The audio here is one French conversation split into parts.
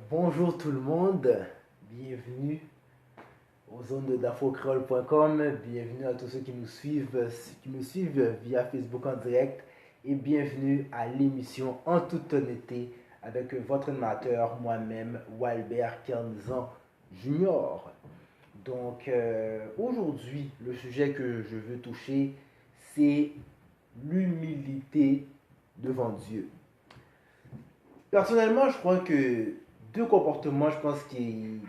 Bonjour tout le monde, bienvenue aux ondes d'afrocreole.com, bienvenue à tous ceux qui nous suivent via Facebook en direct et bienvenue à l'émission En toute honnêteté avec votre animateur, moi-même, Walbert Kernzan Junior. Aujourd'hui, le sujet que je veux toucher, c'est l'humilité devant Dieu. Personnellement, je crois que deux comportements, je pense qu'il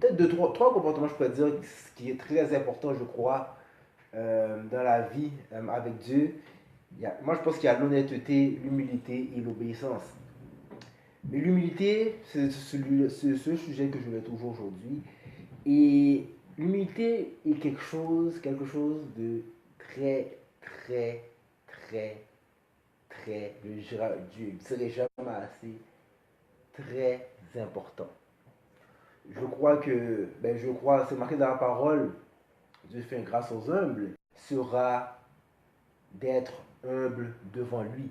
peut-être trois comportements, je pourrais dire, ce qui est très important, je crois, dans la vie avec Dieu. Moi, je pense qu'il y a l'honnêteté, l'humilité et l'obéissance. Mais l'humilité, c'est ce sujet que je vais toujours aujourd'hui. Et l'humilité est quelque chose de très, très, très, très, je ne dirais jamais assez, très important. C'est marqué dans la parole, Dieu fait grâce aux humbles, sera d'être humble devant lui.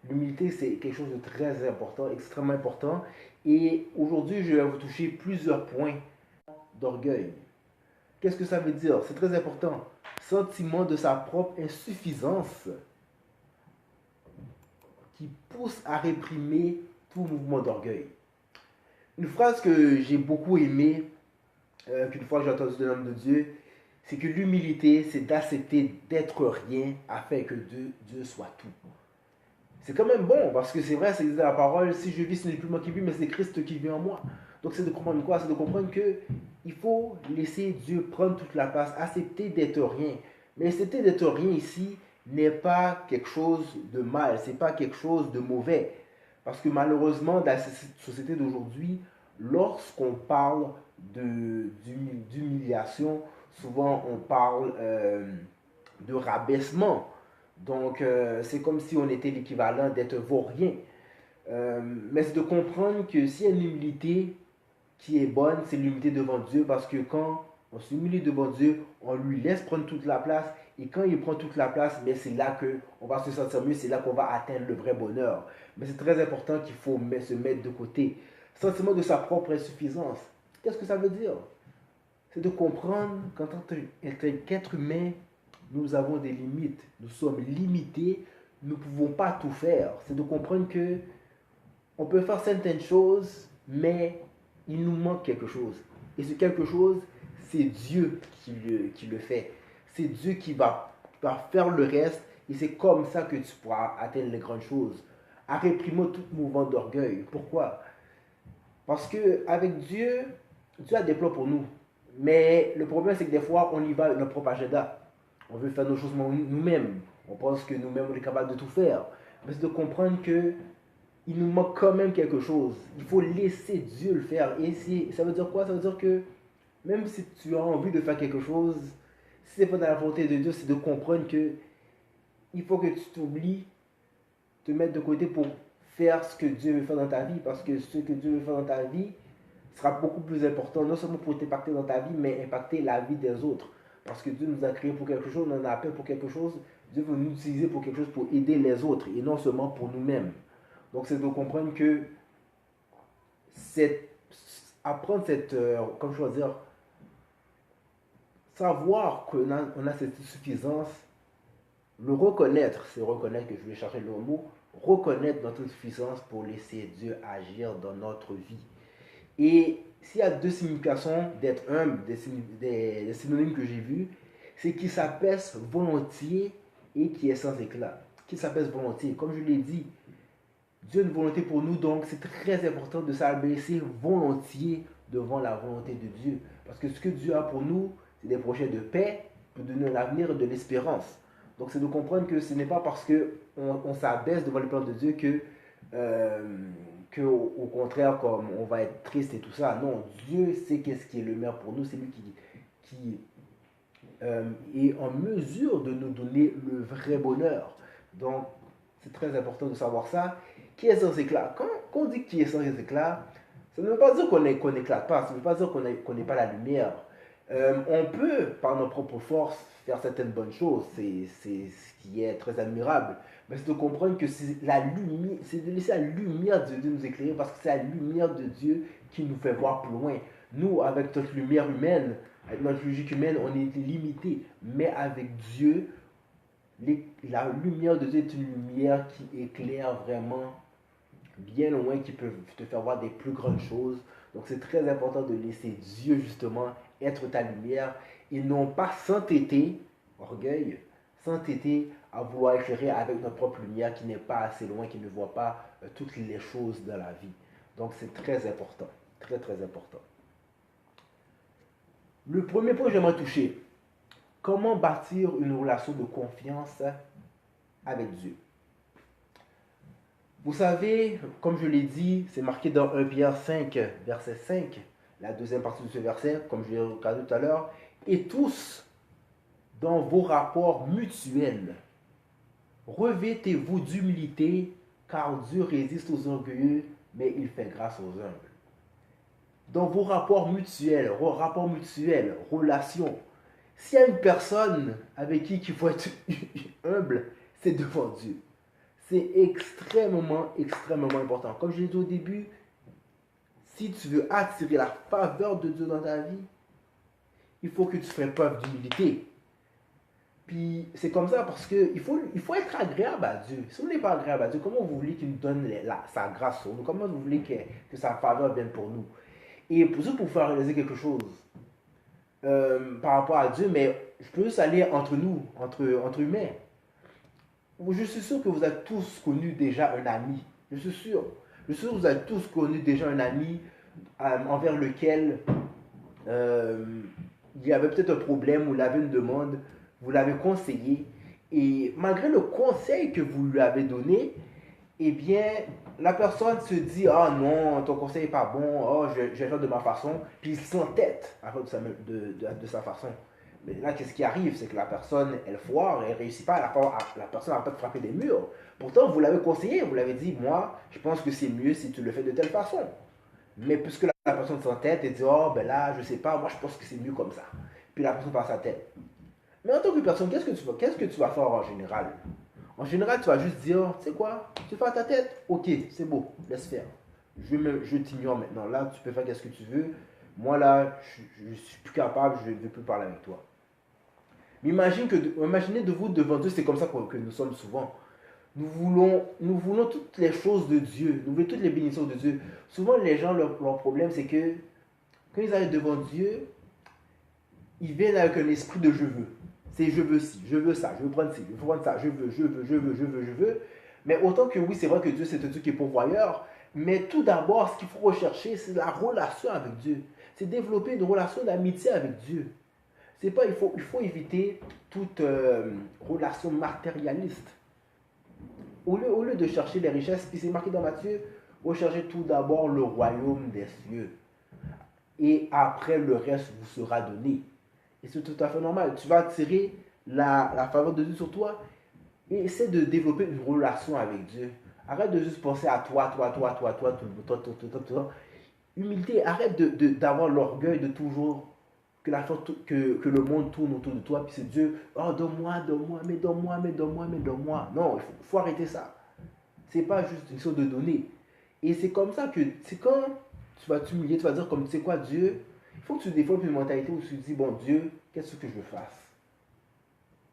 L'humilité, c'est quelque chose de très important, extrêmement important. Et aujourd'hui, je vais vous toucher plusieurs points d'orgueil. Qu'est-ce que ça veut dire? C'est très important. Sentiment de sa propre insuffisance qui pousse à réprimer tout mouvement d'orgueil. Une phrase que j'ai beaucoup aimée, qu'une fois j'ai entendu de l'homme de Dieu, c'est que l'humilité, c'est d'accepter d'être rien afin que Dieu soit tout. C'est quand même bon, parce que c'est vrai, c'est la parole, si je vis, ce n'est plus moi qui vis, mais c'est Christ qui vit en moi. Donc c'est de comprendre quoi? C'est de comprendre que il faut laisser Dieu prendre toute la place, accepter d'être rien. Mais accepter d'être rien ici n'est pas quelque chose de mal, c'est pas quelque chose de mauvais. Parce que malheureusement, dans la société d'aujourd'hui, lorsqu'on parle d'humiliation, souvent on parle de rabaissement. C'est comme si on était l'équivalent d'être vaurien. Mais c'est de comprendre que s'il y a une humilité qui est bonne, c'est l'humilité devant Dieu, parce que quand on s'humilie devant Dieu, on lui laisse prendre toute la place, et quand il prend toute la place, mais c'est là qu'on va se sentir mieux, c'est là qu'on va atteindre le vrai bonheur. Mais c'est très important qu'il faut se mettre de côté. Sentiment de sa propre insuffisance. Qu'est-ce que ça veut dire? C'est de comprendre qu'en tant qu'être humain, nous avons des limites. Nous sommes limités. Nous ne pouvons pas tout faire. C'est de comprendre que on peut faire certaines choses, mais il nous manque quelque chose. Et ce quelque chose, c'est Dieu qui le fait. C'est Dieu qui va faire le reste. Et c'est comme ça que tu pourras atteindre les grandes choses. À réprimer tout mouvement d'orgueil. Pourquoi? Parce que avec Dieu, Dieu a des plans pour nous. Mais le problème, c'est que des fois, on y va avec notre propre agenda. On veut faire nos choses nous-mêmes. On pense que nous-mêmes, on est capable de tout faire. Mais c'est de comprendre que il nous manque quand même quelque chose. Il faut laisser Dieu le faire. Et ça veut dire quoi? Ça veut dire que même si tu as envie de faire quelque chose, si ce n'est pas dans la volonté de Dieu, c'est de comprendre que il faut que tu t'oublies, te mettre de côté pour faire ce que Dieu veut faire dans ta vie. Parce que ce que Dieu veut faire dans ta vie sera beaucoup plus important, non seulement pour t'impacter dans ta vie, mais impacter la vie des autres. Parce que Dieu nous a créés pour quelque chose, on en a appelé pour quelque chose. Dieu veut nous utiliser pour quelque chose, pour aider les autres, et non seulement pour nous-mêmes. Donc c'est de comprendre que apprendre comme je veux dire, savoir qu'on a cette insuffisance, le reconnaître, c'est reconnaître que je vais chercher le mot, reconnaître notre insuffisance pour laisser Dieu agir dans notre vie. Et s'il y a deux significations d'être humble, des synonymes que j'ai vus, c'est qui s'apaise volontiers et qui est sans éclat. Qui s'apaise volontiers. Comme je l'ai dit, Dieu a une volonté pour nous, donc c'est très important de s'abaisser volontiers devant la volonté de Dieu. Parce que ce que Dieu a pour nous, c'est des projets de paix, pour donner l'avenir et de l'espérance. Donc c'est de comprendre que ce n'est pas parce qu'on s'abaisse devant le plan de Dieu au contraire, comme on va être triste et tout ça. Non, Dieu sait qu'est-ce qui est le meilleur pour nous. C'est lui qui est en mesure de nous donner le vrai bonheur. Donc, c'est très important de savoir ça. Qui est sans éclat? Quand on dit qui est sans éclat, ça ne veut pas dire qu'on n'éclate pas. Ça ne veut pas dire qu'on n'est pas la lumière. On peut, par nos propres forces, faire certaines bonnes choses. C'est ce qui est très admirable. Mais c'est de comprendre que c'est la lumière, c'est de laisser la lumière de Dieu nous éclairer parce que c'est la lumière de Dieu qui nous fait voir plus loin. Nous, avec notre lumière humaine, avec notre logique humaine, on est limité. Mais avec Dieu, la lumière de Dieu est une lumière qui éclaire vraiment bien loin, qui peut te faire voir des plus grandes choses. Donc c'est très important de laisser Dieu justement être ta lumière et non pas s'entêter, orgueil, s'entêter à vouloir éclairer avec notre propre lumière qui n'est pas assez loin, qui ne voit pas toutes les choses de la vie. Donc c'est très important, très très important. Le premier point que j'aimerais toucher, comment bâtir une relation de confiance avec Dieu. Vous savez, comme je l'ai dit, c'est marqué dans 1 Pierre 5, verset 5, la deuxième partie de ce verset, comme je l'ai regardé tout à l'heure, et tous, dans vos rapports mutuels, revêtez-vous d'humilité, car Dieu résiste aux orgueilleux, mais il fait grâce aux humbles. Dans vos rapports mutuels, relations, s'il y a une personne avec qui il faut être humble, c'est devant Dieu. C'est extrêmement, extrêmement important. Comme je l'ai dit au début, si tu veux attirer la faveur de Dieu dans ta vie, il faut que tu fasses preuve d'humilité. Puis c'est comme ça parce qu'il faut être agréable à Dieu. Si vous n'êtes pas agréable à Dieu, comment vous voulez qu'il nous donne sa grâce sur nous? Comment vous voulez que sa faveur vienne pour nous? Et pour ça, pour faire réaliser quelque chose par rapport à Dieu, mais je peux juste aller entre nous, entre humains. Je suis sûr que vous avez tous connu déjà un ami. Je suis sûr. Je suis sûr que vous avez tous connu déjà un ami envers lequel il y avait peut-être un problème ou il avait une demande. Vous l'avez conseillé. Et malgré le conseil que vous lui avez donné, eh bien, la personne se dit, ah non, ton conseil n'est pas bon, oh, je vais faire de ma façon. Puis il s'entête à faire de sa façon. Mais là, qu'est-ce qui arrive? C'est que la personne, elle foire, elle ne réussit pas, la personne n'a pas frappé des murs. Pourtant, vous l'avez conseillé, vous l'avez dit, moi, je pense que c'est mieux si tu le fais de telle façon. Mais puisque la personne s'entête et dit, oh, ben là, je sais pas, moi, je pense que c'est mieux comme ça. Puis la personne passe sa tête. Mais en tant que personne, qu'est-ce que tu vas faire en général? En général, tu vas juste dire, tu sais quoi, tu fais à ta tête, ok, c'est beau, laisse faire. Je t'ignore maintenant. Là, tu peux faire ce que tu veux. Moi, là, je suis plus capable, je ne veux plus parler avec toi. Mais imaginez de vous devant Dieu, c'est comme ça que nous sommes souvent. Nous voulons toutes les choses de Dieu, nous voulons toutes les bénédictions de Dieu. Souvent, les gens, leur problème, c'est que quand ils arrivent devant Dieu, ils viennent avec un esprit de je veux. C'est je veux ci, je veux ça, je veux prendre ci, je veux prendre ça, je veux, je veux, je veux, je veux, je veux. Mais autant que oui, c'est vrai que Dieu, c'est un Dieu qui est pourvoyeur, mais tout d'abord, ce qu'il faut rechercher, c'est la relation avec Dieu. C'est développer une relation d'amitié avec Dieu. C'est pas, il faut éviter toute relation matérialiste. Au lieu de chercher les richesses, puis c'est marqué dans Matthieu, recherchez tout d'abord le royaume des cieux. Et après, le reste vous sera donné. Et c'est tout à fait normal. Tu vas attirer la faveur de Dieu sur toi et essaie de développer une relation avec Dieu. Arrête de juste penser à toi, toi. Humilité, arrête d'avoir l'orgueil de toujours que le monde tourne autour de toi, puis c'est Dieu, oh donne-moi, donne-moi, mais donne-moi, mais donne-moi, mais donne-moi. Non, faut arrêter ça. C'est pas juste une chose de donner. Et c'est comme ça que, c'est quand tu vas t'humilier, tu vas dire comme, tu sais quoi, Dieu, il faut que tu développes une mentalité où tu te dis, bon Dieu, qu'est-ce que je fasse?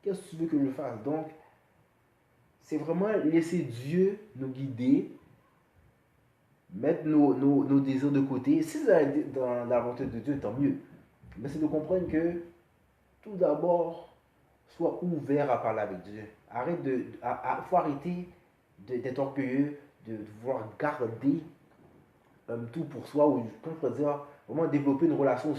Qu'est-ce que tu veux que je fasse? Donc, c'est vraiment laisser Dieu nous guider, mettre nos désirs de côté. Si c'est dans la volonté de Dieu, tant mieux. Mais c'est de comprendre que tout d'abord, sois ouvert à parler avec Dieu. Faut arrêter d'être orgueilleux, de vouloir garder tout pour soi, ou comme je pourrais dire, vraiment développer une relation où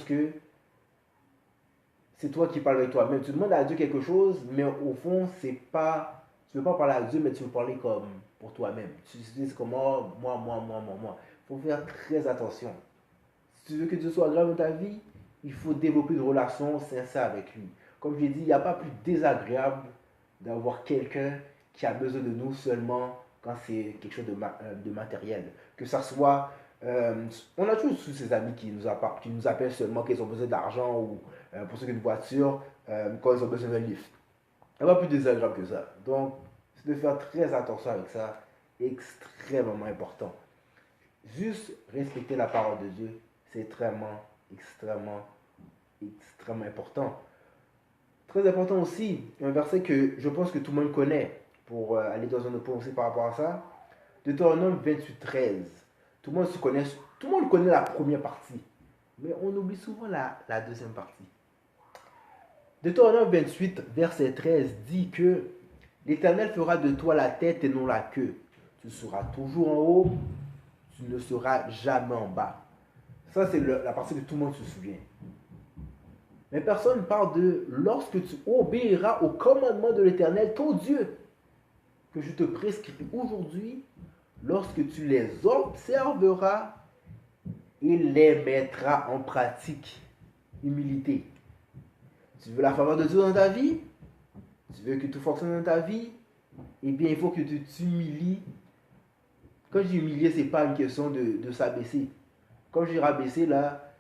c'est toi qui parles avec toi-même. Tu demandes à Dieu quelque chose, mais au fond, c'est pas, tu ne veux pas parler à Dieu, mais tu veux parler comme pour toi-même. Tu dis comme moi. Il faut faire très attention. Si tu veux que Dieu soit agréable dans ta vie, il faut développer une relation sincère avec lui. Comme je l'ai dit, il n'y a pas plus désagréable d'avoir quelqu'un qui a besoin de nous seulement quand c'est quelque chose de matériel. Que ça soit On a tous ces amis qui nous appellent seulement quand ils ont besoin d'argent ou pour ceux qui ont une voiture, quand ils ont besoin d'un lift. Il n'y a pas plus désagréable que ça. Donc, c'est de faire très attention avec ça, extrêmement important. Juste respecter la parole de Dieu, c'est extrêmement important. Très important aussi, un verset que je pense que tout le monde connaît, pour aller dans un autre point aussi par rapport à ça, Deutéronome 28:13. Tout le monde se connaît, tout le monde connaît la première partie, mais on oublie souvent la deuxième partie. Deutéronome 28, verset 13 dit que l'Éternel fera de toi la tête et non la queue. Tu seras toujours en haut, tu ne seras jamais en bas. Ça, c'est la partie que tout le monde se souvient. Mais personne ne parle de lorsque tu obéiras au commandement de l'Éternel, ton Dieu, que je te prescris aujourd'hui, lorsque tu les observeras et les mettras en pratique. Humilité. Tu veux la faveur de Dieu dans ta vie? Tu veux que tout fonctionne dans ta vie? Eh bien, il faut que tu t'humilies. Quand je dis humilier, ce n'est pas une question de s'abaisser. Quand je dis rabaisser, là,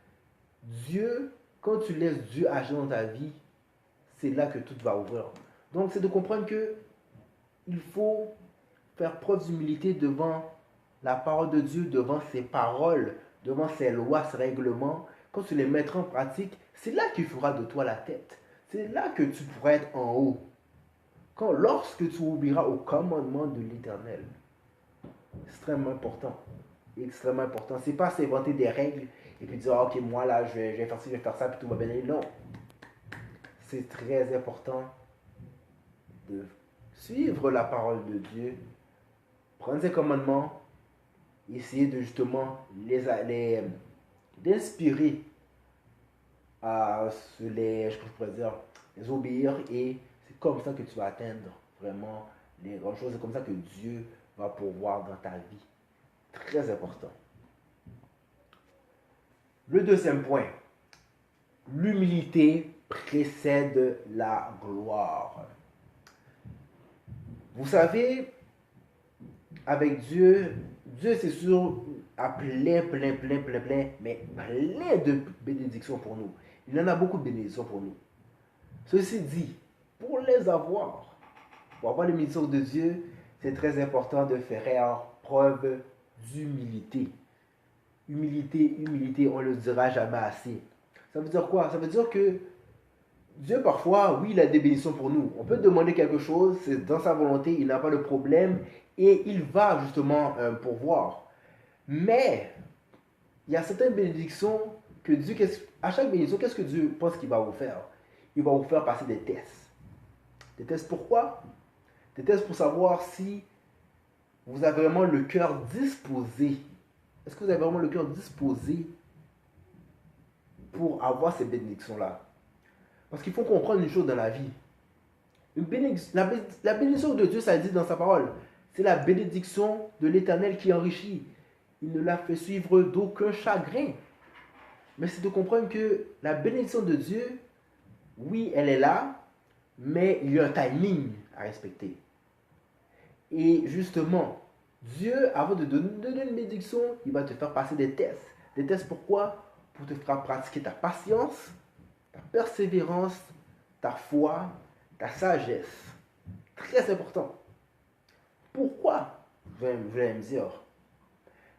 Dieu, quand tu laisses Dieu agir dans ta vie, c'est là que tout va ouvrir. Donc, c'est de comprendre que il faut faire preuve d'humilité devant la parole de Dieu, devant ses paroles, devant ses lois, ses règlements. Quand tu les mettras en pratique, c'est là qu'il fera de toi la tête. C'est là que tu pourras être en haut. Lorsque tu obéiras au commandement de l'Éternel. Extrêmement important. Extrêmement important. C'est pas s'inventer des règles et puis dire, ok, moi là, je vais faire ci, je vais faire ça, puis tout va bien aller. Non. C'est très important de suivre la parole de Dieu, prendre ses commandements, essayer de justement d'inspirer à je pourrais dire, les obéir, et c'est comme ça que tu vas atteindre vraiment les grandes choses. C'est comme ça que Dieu va pourvoir dans ta vie. Très important. Le deuxième point, l'humilité précède la gloire. Vous savez, avec Dieu c'est sûr a mais plein de bénédictions pour nous. Il en a beaucoup de bénédictions pour nous. Ceci dit, pour avoir les bénédictions de Dieu, c'est très important de faire preuve d'humilité. Humilité, on ne le dira jamais assez. Ça veut dire quoi? Ça veut dire que Dieu, parfois, oui, il a des bénédictions pour nous. On peut demander quelque chose, c'est dans sa volonté, il n'a pas de problème, et il va justement pourvoir. Mais, il y a certaines bénédictions que Dieu, à chaque bénédiction, qu'est-ce que Dieu pense qu'il va vous faire? Il va vous faire passer des tests. Des tests pourquoi? Des tests pour savoir si vous avez vraiment le cœur disposé. Est-ce que vous avez vraiment le cœur disposé pour avoir ces bénédictions-là? Parce qu'il faut comprendre une chose dans la vie. La bénédiction de Dieu, ça dit dans sa parole, c'est la bénédiction de l'Éternel qui enrichit. Il ne la fait suivre d'aucun chagrin. Mais c'est de comprendre que la bénédiction de Dieu, oui, elle est là, mais il y a un timing à respecter. Et justement, Dieu, avant de donner une bénédiction, il va te faire passer des tests. Des tests pourquoi? Pour te faire pratiquer ta patience, ta persévérance, ta foi, ta sagesse. Très important. Pourquoi? Vous allez me dire.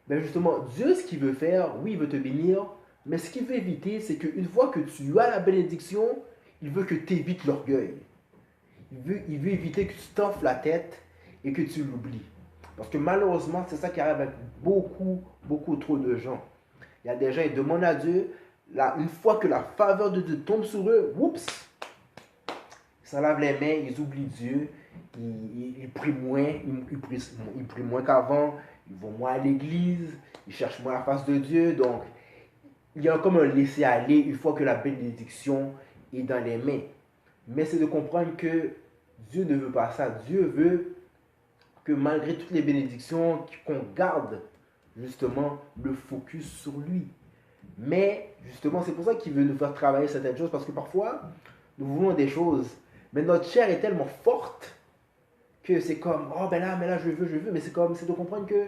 Mais justement, Dieu, ce qu'il veut faire, oui, il veut te bénir, mais ce qu'il veut éviter, c'est qu'une fois que tu as la bénédiction, il veut que tu évites l'orgueil. Il veut éviter que tu t'enfles la tête et que tu l'oublies. Parce que malheureusement, c'est ça qui arrive avec beaucoup trop de gens. Il y a des gens, ils demandent à Dieu, là, une fois que la faveur de Dieu tombe sur eux, oups, ils s'en lavent les mains, ils oublient Dieu, ils prient moins, ils prient moins qu'avant, ils vont moins à l'église, ils cherchent moins la face de Dieu. Donc, il y a comme un laisser-aller une fois que la bénédiction est dans les mains. Mais c'est de comprendre que Dieu ne veut pas ça. Dieu veut que malgré toutes les bénédictions, qu'on garde justement le focus sur lui. Mais justement, c'est pour ça qu'il veut nous faire travailler certaines choses, parce que parfois, nous voulons des choses, mais notre chair est tellement forte que c'est comme, oh ben là, je veux, mais c'est de comprendre que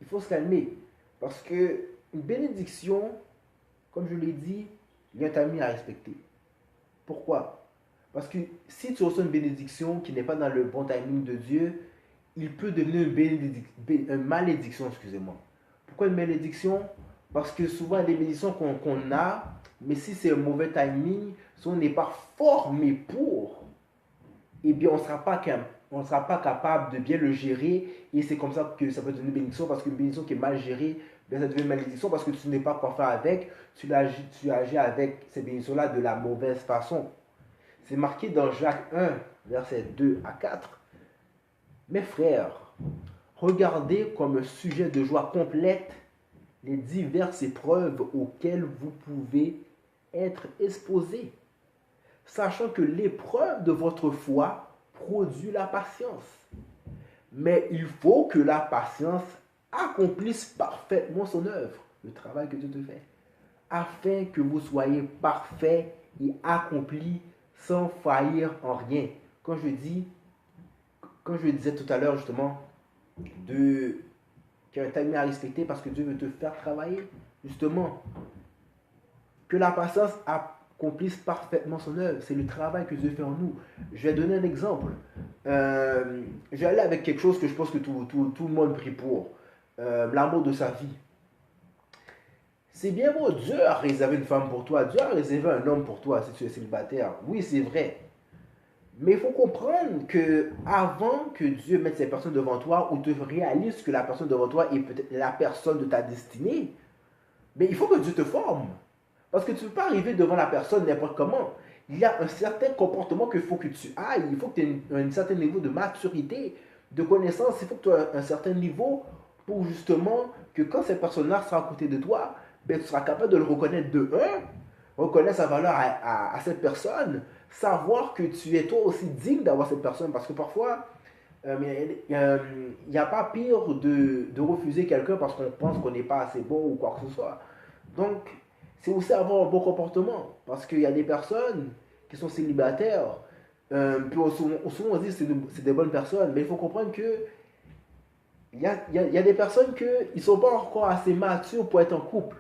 il il faut se calmer. Parce que une bénédiction, comme je l'ai dit, il y a un timing à respecter. Pourquoi? Parce que si tu reçois une bénédiction qui n'est pas dans le bon timing de Dieu, il peut devenir une malédiction, excusez-moi. Pourquoi une malédiction? Parce que souvent, il y a des bénédictions qu'on a, mais si c'est un mauvais timing, si on n'est pas formé pour, eh bien, on ne sera pas capable de bien le gérer. Et c'est comme ça que ça peut devenir une bénédiction, parce qu'une bénédiction qui est mal gérée, bien, ça devient une malédiction parce que tu n'es pas quoi faire avec. Tu agis avec ces bénédictions-là de la mauvaise façon. C'est marqué dans Jacques 1, versets 2 à 4. Mes frères, regardez comme un sujet de joie complète les diverses épreuves auxquelles vous pouvez être exposés, sachant que l'épreuve de votre foi produit la patience. Mais il faut que la patience accomplisse parfaitement son œuvre, le travail que Dieu te fait, afin que vous soyez parfaits et accomplis sans faillir en rien. Quand je disais tout à l'heure justement qu'il y a un timing à respecter parce que Dieu veut te faire travailler, justement, que la patience accomplisse parfaitement son œuvre. C'est le travail que Dieu fait en nous. Je vais donner un exemple. Je vais aller avec quelque chose que je pense que tout le monde prie pour. L'amour de sa vie. C'est bien beau, Dieu a réservé une femme pour toi, Dieu a réservé un homme pour toi si tu es célibataire. Oui, c'est vrai. Mais il faut comprendre que avant que Dieu mette ces personnes devant toi ou te réalise que la personne devant toi est peut-être la personne de ta destinée, mais il faut que Dieu te forme. Parce que tu ne peux pas arriver devant la personne n'importe comment. Il y a un certain comportement qu'il faut que tu ailles. Il faut que tu aies un certain niveau de maturité, de connaissance. Il faut que tu aies un certain niveau pour justement que quand cette personne-là sera à côté de toi, ben, tu seras capable de le reconnaître de un, reconnaître sa valeur à cette personne, savoir que tu es toi aussi digne d'avoir cette personne. Parce que parfois, il n'y a pas pire de refuser quelqu'un parce qu'on pense qu'on n'est pas assez bon ou quoi que ce soit. Donc, c'est aussi avoir un bon comportement. Parce qu'il y a des personnes qui sont célibataires, puis souvent on dit que c'est des bonnes personnes, mais il faut comprendre que il y a des personnes qui ne sont pas encore assez matures pour être en couple.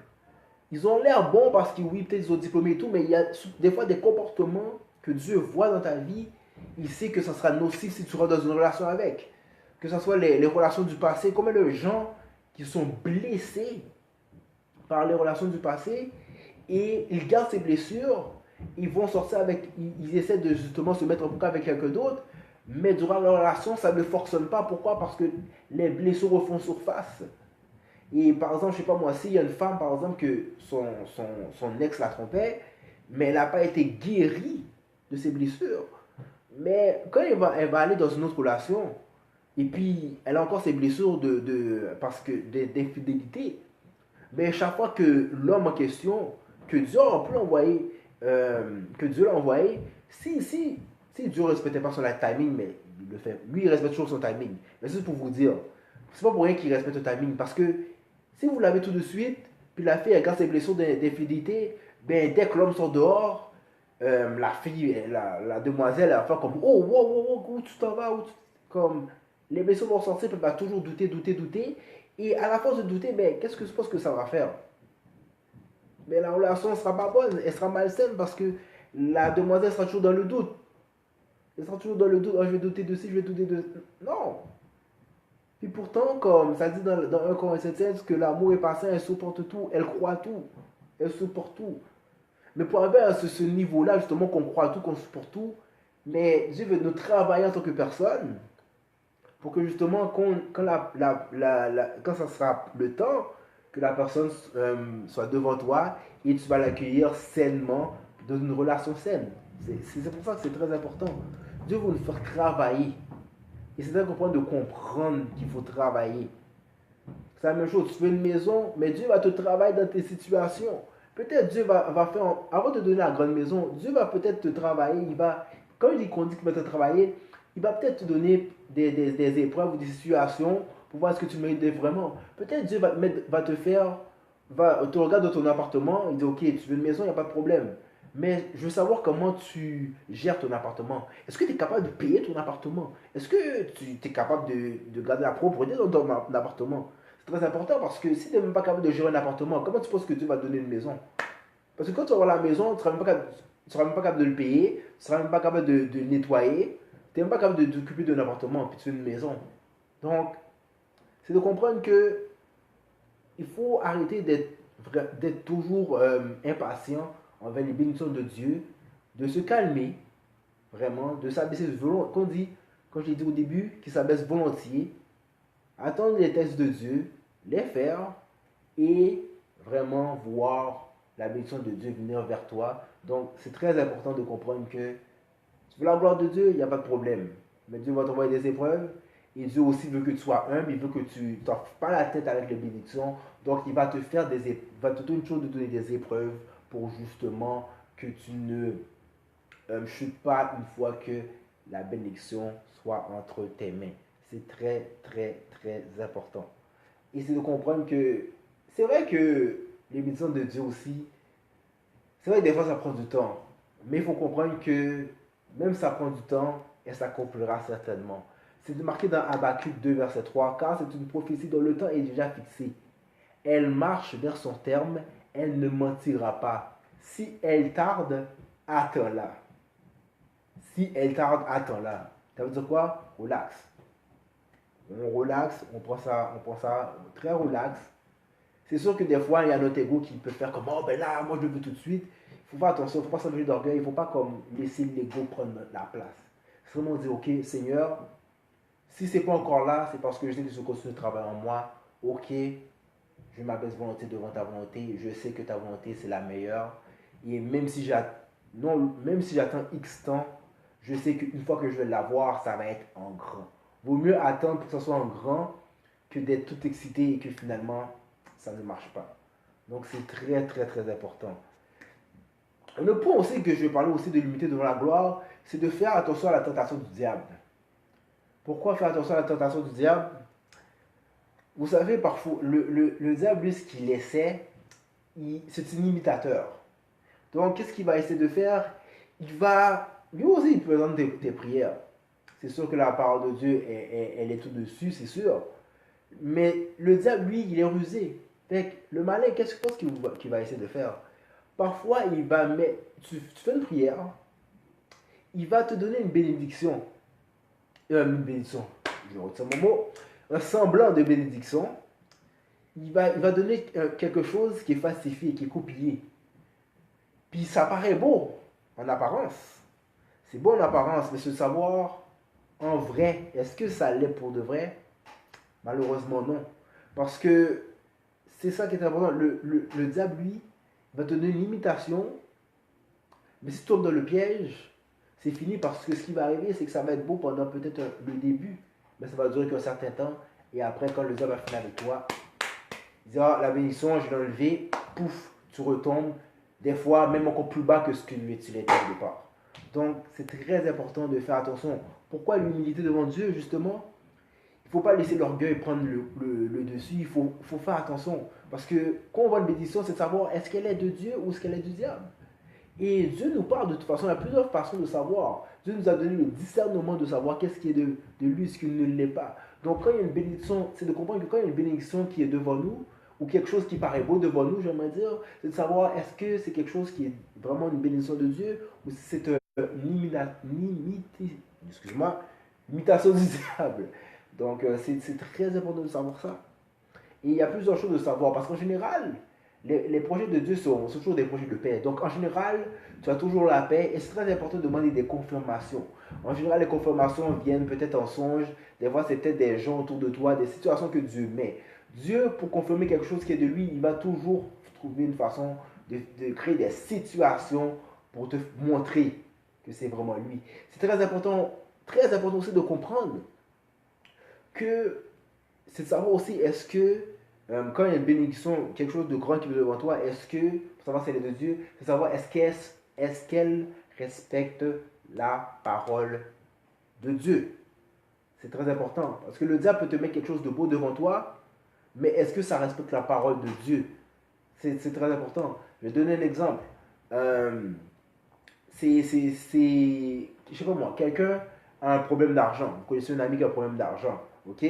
Ils ont l'air bons parce que oui, peut-être ils ont diplômé et tout, mais il y a des fois des comportements que Dieu voit dans ta vie. Il sait que ça sera nocif si tu rentres dans une relation avec. Que ce soit les relations du passé, combien de gens qui sont blessés par les relations du passé et ils gardent ces blessures, ils vont sortir avec, ils essaient de justement se mettre en couple avec quelqu'un d'autre, mais durant la relation, ça ne fonctionne pas. Pourquoi? Parce que les blessures refont surface. Et par exemple, je sais pas moi, s'il y a une femme, par exemple, que son ex la trompait, mais elle n'a pas été guérie de ses blessures. Mais quand elle va aller dans une autre relation, et puis elle a encore ses blessures parce que d'infidélité, mais chaque fois que l'homme en question, que Dieu a pu envoyer, que Dieu l'a envoyé, si Dieu ne respectait pas son timing, mais il le fait, lui il respecte toujours son timing. Mais c'est pour vous dire, c'est pas pour rien qu'il respecte le timing, parce que si vous l'avez tout de suite, puis la fille elle garde ses blessures d'infidélité, ben dès que l'homme sort dehors, la fille, la demoiselle, elle va faire comme oh, wow, wow, wow, où tu t'en vas, comme les blessures vont sortir, puis elle va toujours douter, douter, douter. Et à la force de douter, ben, qu'est-ce que je pense que ça va faire? Mais la relation ne sera pas bonne, elle sera malsaine parce que la demoiselle sera toujours dans le doute. Elle sera toujours dans le doute, oh, je vais douter de ci, je vais douter de... Non. Puis pourtant, comme ça dit dans 1 Corinthiens 16, que l'amour est patient, elle supporte tout, elle croit tout, elle supporte tout. Mais pour arriver à ce niveau-là, justement, qu'on croit tout, qu'on supporte tout, mais Dieu veut nous travailler en tant que personne pour que justement, quand ça sera le temps, que la personne soit devant toi et tu vas l'accueillir sainement dans une relation saine. C'est pour ça que c'est très important. Dieu veut nous faire travailler. Et c'est important de comprendre qu'il faut travailler. C'est la même chose, tu veux une maison, mais Dieu va te travailler dans tes situations. Peut-être Dieu va faire, avant de te donner la grande maison, Dieu va peut-être te travailler, quand il dit qu'on dit qu'il va te travailler, il va peut-être te donner des épreuves ou des situations pour voir ce que tu mérites vraiment. Peut-être Dieu va te faire, te regarde dans ton appartement, il dit ok, tu veux une maison, il n'y a pas de problème. Mais je veux savoir comment tu gères ton appartement. Est-ce que tu es capable de payer ton appartement? Est-ce que tu es capable de garder la propreté dans ton appartement? C'est très important parce que si tu n'es même pas capable de gérer un appartement, comment tu penses que Dieu va te donner une maison? Parce que quand tu auras la maison, tu ne seras même pas capable de le payer, tu ne seras même pas capable de nettoyer, tu n'es même pas capable de t'occuper d'un appartement, puis tu fais une maison. Donc, c'est de comprendre que il faut arrêter d'être toujours impatient envers les bénédictions de Dieu, de se calmer, vraiment, de s'abaisser volontiers, comme je l'ai dit au début, qui s'abaisse volontiers, attendre les textes de Dieu, les faire et vraiment voir la bénédiction de Dieu venir vers toi. Donc, c'est très important de comprendre que tu veux la gloire de Dieu, il n'y a pas de problème. Mais Dieu va t'envoyer des épreuves. Et Dieu aussi veut que tu sois humble, il veut que tu ne t'offres pas la tête avec les bénédictions. Donc, il va te faire va te donner une chose de donner des épreuves pour justement que tu ne chutes pas une fois que la bénédiction soit entre tes mains. C'est très, très, très important. Et c'est de comprendre que c'est vrai que les bénédictions de Dieu aussi, c'est vrai que des fois ça prend du temps. Mais il faut comprendre que même si ça prend du temps, elle s'accomplira certainement. C'est marqué dans Habakkuk 2, verset 3, car c'est une prophétie dont le temps est déjà fixé. Elle marche vers son terme, elle ne mentira pas. Si elle tarde, attends-la. Si elle tarde, attends-la. Ça veut dire quoi? Relax. On relaxe, on prend ça très relax. C'est sûr que des fois, il y a notre ego qui peut faire comme, oh ben là, moi je veux tout de suite. Il faut faire attention, il ne faut pas s'enlever d'orgueil, il ne faut pas comme laisser l'ego prendre la place. C'est vraiment dire, ok, Seigneur, si c'est pas encore là, c'est parce que je sais que tu continues de travailler en moi. Ok, je m'abaisse volonté devant ta volonté. Je sais que ta volonté, c'est la meilleure. Et même si j'attends X temps, je sais qu'une fois que je vais l'avoir, ça va être en grand. Vaut mieux attendre pour que ça soit en grand que d'être tout excité et que finalement, ça ne marche pas. Donc, c'est très, très, très important. Le point aussi que je vais parler aussi de l'humilité devant la gloire, c'est de faire attention à la tentation du diable. Pourquoi faire attention à la tentation du diable? Vous savez, parfois, le diable, lui, ce qu'il essaie, c'est un imitateur. Donc, qu'est-ce qu'il va essayer de faire? Lui aussi, il présente tes prières. C'est sûr que la parole de Dieu, elle est tout dessus, c'est sûr. Mais le diable, lui, il est rusé. Fait que le malin, qu'est-ce que tu penses qu'il va essayer de faire? Parfois, il va mettre, tu fais une prière, il va te donner une bénédiction. Une bénédiction, je retiens mon mot, un semblant de bénédiction. Il va donner quelque chose qui est falsifié, qui est copié. Puis ça paraît beau en apparence. C'est beau en apparence, mais ce savoir, en vrai, est-ce que ça l'est pour de vrai? Malheureusement, non. Parce que c'est ça qui est important. Le diable, lui, va te donner une imitation, mais si tu tombes dans le piège, c'est fini parce que ce qui va arriver, c'est que ça va être beau pendant peut-être le début, mais ça va durer qu'un certain temps. Et après, quand le diable va finir avec toi, il dira, la bénédiction, je l'ai enlevée, pouf, tu retombes. Des fois, même encore plus bas que ce que tu étais au départ. Donc, c'est très important de faire attention. Pourquoi l'humilité devant Dieu, justement? Il ne faut pas laisser l'orgueil prendre le dessus. Il faut faire attention. Parce que quand on voit une bénédiction, c'est de savoir est-ce qu'elle est de Dieu ou est-ce qu'elle est du diable. Et Dieu nous parle de toute façon. Il y a plusieurs façons de savoir. Dieu nous a donné le discernement de savoir qu'est-ce qui est de lui, ce qui ne l'est pas. Donc, quand il y a une bénédiction, c'est de comprendre que quand il y a une bénédiction qui est devant nous, ou quelque chose qui paraît beau devant nous, j'aimerais dire, c'est de savoir est-ce que c'est quelque chose qui est vraiment une bénédiction de Dieu ou si c'est excuse-moi, imitation du diable. Donc, c'est très important de savoir ça. Et il y a plusieurs choses de savoir parce qu'en général, les projets de Dieu sont toujours des projets de paix. Donc, en général, tu as toujours la paix et c'est très important de demander des confirmations. En général, les confirmations viennent peut-être en songe. Des fois, c'est peut-être des gens autour de toi, des situations que Dieu met. Dieu, pour confirmer quelque chose qui est de lui, il va toujours trouver une façon de créer des situations pour te montrer que c'est vraiment lui. C'est très important aussi de comprendre que c'est de savoir aussi est-ce que quand il y a une bénédiction, quelque chose de grand qui vient devant toi, est-ce que, pour savoir si elle est de Dieu, c'est de savoir est-ce qu'elle respecte la parole de Dieu. C'est très important. Parce que le diable peut te mettre quelque chose de beau devant toi, mais est-ce que ça respecte la parole de Dieu? C'est très important. Je vais donner un exemple. Je sais pas moi, quelqu'un a un problème d'argent. Vous connaissez un ami qui a un problème d'argent, ok?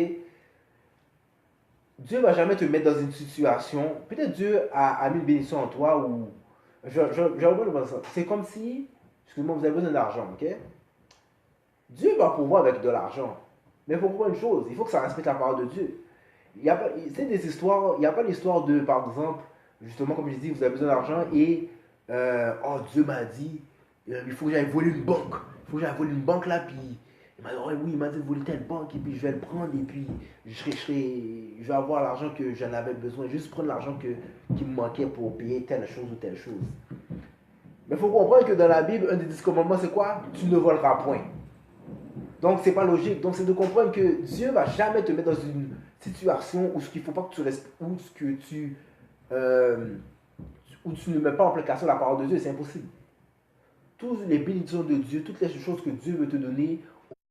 Dieu ne va jamais te mettre dans une situation. Peut-être Dieu a mis une bénédiction en toi ou. Je reprends le ça. C'est comme si. Excusez-moi, vous avez besoin d'argent, ok? Dieu va pouvoir avec de l'argent. Mais il faut comprendre une chose, il faut que ça respecte la parole de Dieu. Il y a pas, c'est des histoires, il n'y a pas l'histoire de, par exemple, justement, comme je dis, vous avez besoin d'argent et, oh, Dieu m'a dit, il faut que j'aille voler une banque. Il faut que j'aille voler une banque là, puis, il m'a dit, oh, oui, il m'a dit de voler telle banque, et puis je vais le prendre, et puis, je vais avoir l'argent que j'en avais besoin, juste prendre l'argent qui me manquait pour payer telle chose ou telle chose. Mais il faut comprendre que dans la Bible, un des 10 commandements, c'est quoi? Tu ne voleras point. Donc, c'est pas logique. Donc, c'est de comprendre que Dieu va jamais te mettre dans une situation où ce qu'il faut pas que tu restes, euh, où tu ne mets pas en application la parole de Dieu. C'est impossible. Toutes les bénédictions de Dieu, toutes les choses que Dieu veut te donner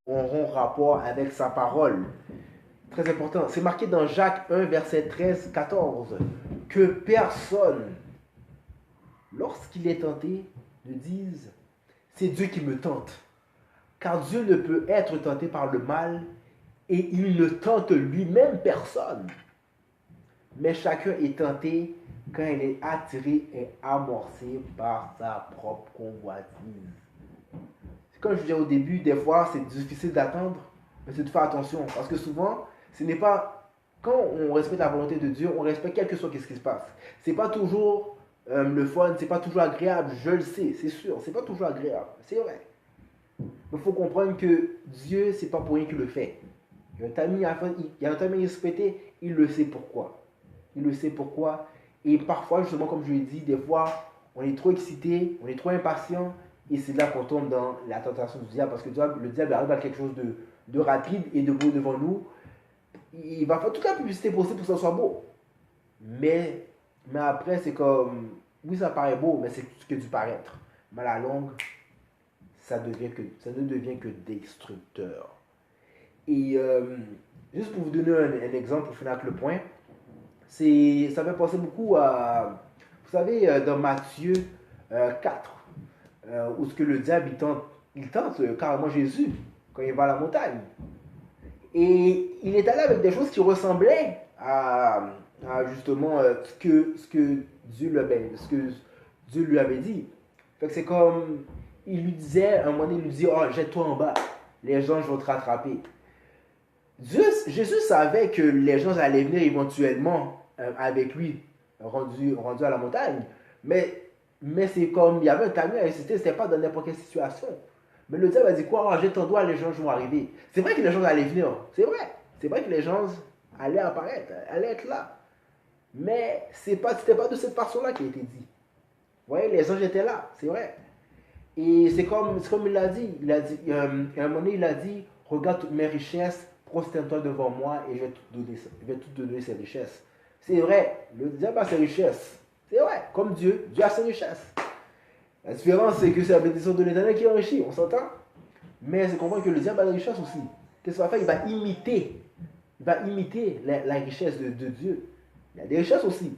auront rapport avec sa parole. Très important. C'est marqué dans Jacques 1, verset 13-14, que personne, lorsqu'il est tenté, ne dise c'est Dieu qui me tente. Car Dieu ne peut être tenté par le mal et il ne tente lui-même personne. Mais chacun est tenté quand il est attiré et amorcé par sa propre convoitise. Comme je disais au début, des fois c'est difficile d'attendre, mais c'est de faire attention. Parce que souvent, ce n'est pas. Quand on respecte la volonté de Dieu, on respecte quel que soit ce qui se passe. C'est pas toujours le fun, c'est pas toujours agréable, je le sais, c'est sûr. C'est pas toujours agréable, c'est vrai. Il faut comprendre que Dieu, c'est pas pour rien qu'il le fait. Il y a un timing respecté, il le sait pourquoi. Il le sait pourquoi. Et parfois, justement, comme je l'ai dit, des fois, on est trop excité, on est trop impatient, et c'est là qu'on tombe dans la tentation du diable, parce que le diable arrive à quelque chose de rapide et de beau devant nous. Il va faire toute la publicité possible pour que ça soit beau. Mais, mais après, c'est comme, oui, ça paraît beau, mais c'est que du paraître. Mais à la longue, ça ne devient que destructeur. Et juste pour vous donner un exemple pour finir avec le point, ça me fait penser beaucoup à, vous savez, dans Matthieu 4, où ce que le diable il tente carrément Jésus quand il va à la montagne. Et il est allé avec des choses qui ressemblaient à justement ce que Dieu lui avait dit. Fait que c'est comme, il lui disait, à un moment donné, il lui dit, oh, jette-toi en bas, les anges vont te rattraper. Jésus savait que les gens allaient venir éventuellement avec lui, rendu à la montagne. Mais c'est comme, il y avait un timing à résister, c'était pas dans n'importe quelle situation. Mais le diable a dit quoi? Oh, jette ton doigt, les gens vont arriver. C'est vrai que les gens allaient venir, c'est vrai. C'est vrai que les gens allaient apparaître, allaient être là. Mais c'était pas de cette façon-là qui a été dit. Vous voyez, les anges étaient là, c'est vrai. Et c'est comme il l'a dit. À un moment donné, il a dit, regarde toutes mes richesses, prosterne-toi devant moi et je vais tout donner ses richesses. C'est vrai, le diable a ses richesses. C'est vrai, comme Dieu a ses richesses. La différence, c'est que c'est la bénédiction de l'éternel qui enrichit, on s'entend? Mais c'est comprendre que le diable a des richesses aussi. Qu'est-ce qu'il va faire? Il va imiter la richesse de Dieu. Il a des richesses aussi.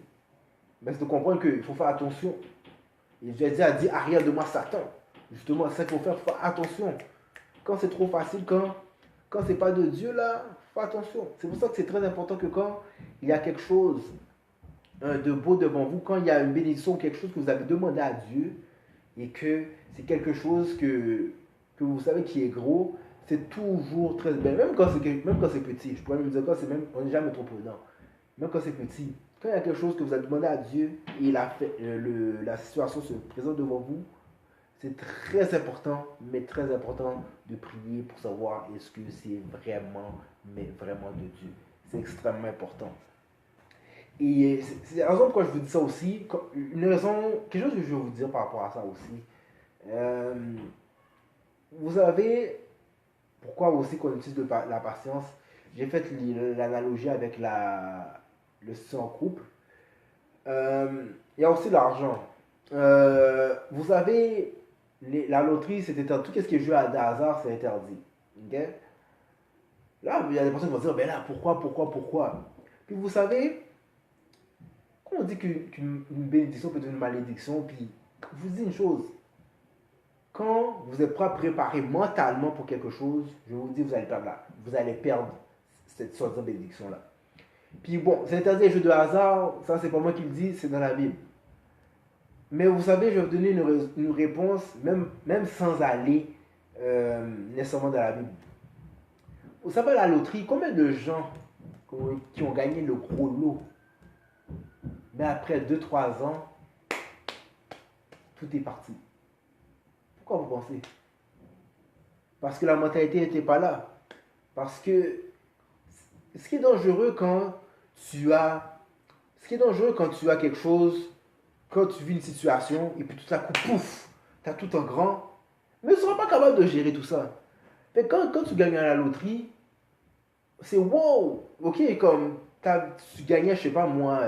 Mais c'est de comprendre qu'il faut faire attention. Et Jésus a dit, arrière de moi, Satan. Justement, c'est ça qu'il faut faire attention. Quand c'est trop facile, quand c'est pas de Dieu, là, fais attention. C'est pour ça que c'est très important que quand il y a quelque chose de beau devant vous, quand il y a une bénédiction, quelque chose que vous avez demandé à Dieu, et que c'est quelque chose que vous savez qui est gros, c'est toujours très bien. Même quand c'est petit, je pourrais même dire on n'est jamais trop prudent. Même quand c'est petit, quand il y a quelque chose que vous avez demandé à Dieu et la situation se présente devant vous, c'est très important, mais très important de prier pour savoir est-ce que c'est vraiment, mais vraiment de Dieu. C'est extrêmement important. Et c'est la raison pourquoi je vous dis ça aussi. Quelque chose que je vais vous dire par rapport à ça aussi. Euh, vous savez pourquoi aussi qu'on utilise la patience. J'ai fait l'analogie avec le soutien en couple. Il y a aussi l'argent. Vous savez, la loterie, c'est interdit. Tout ce qui est joué à hasard, c'est interdit. Okay? Là, il y a des personnes qui vont dire, ben là, pourquoi? Puis vous savez, quand on dit qu'une bénédiction peut être une malédiction, puis je vous dis une chose, quand vous êtes pas préparé mentalement pour quelque chose, je vous dis, vous allez perdre cette sorte de bénédiction-là. Puis bon, c'est interdit les jeux de hasard, ça c'est pas moi qui le dis, c'est dans la Bible. Mais vous savez, je vais vous donner une réponse, même sans aller nécessairement dans la Bible. Vous savez, la loterie, combien de gens qui ont gagné le gros lot, mais après 2 3 ans, tout est parti. Pourquoi vous pensez? Parce que la mentalité n'était pas là. Parce que ce qui est dangereux quand tu as, ce qui est dangereux quand tu as quelque chose, quand tu vis une situation et puis tout à coup, pouf, tu as tout en grand, mais tu ne seras pas capable de gérer tout ça. Mais quand tu gagnes à la loterie, c'est wow, ok, comme tu gagnais, je sais pas moi,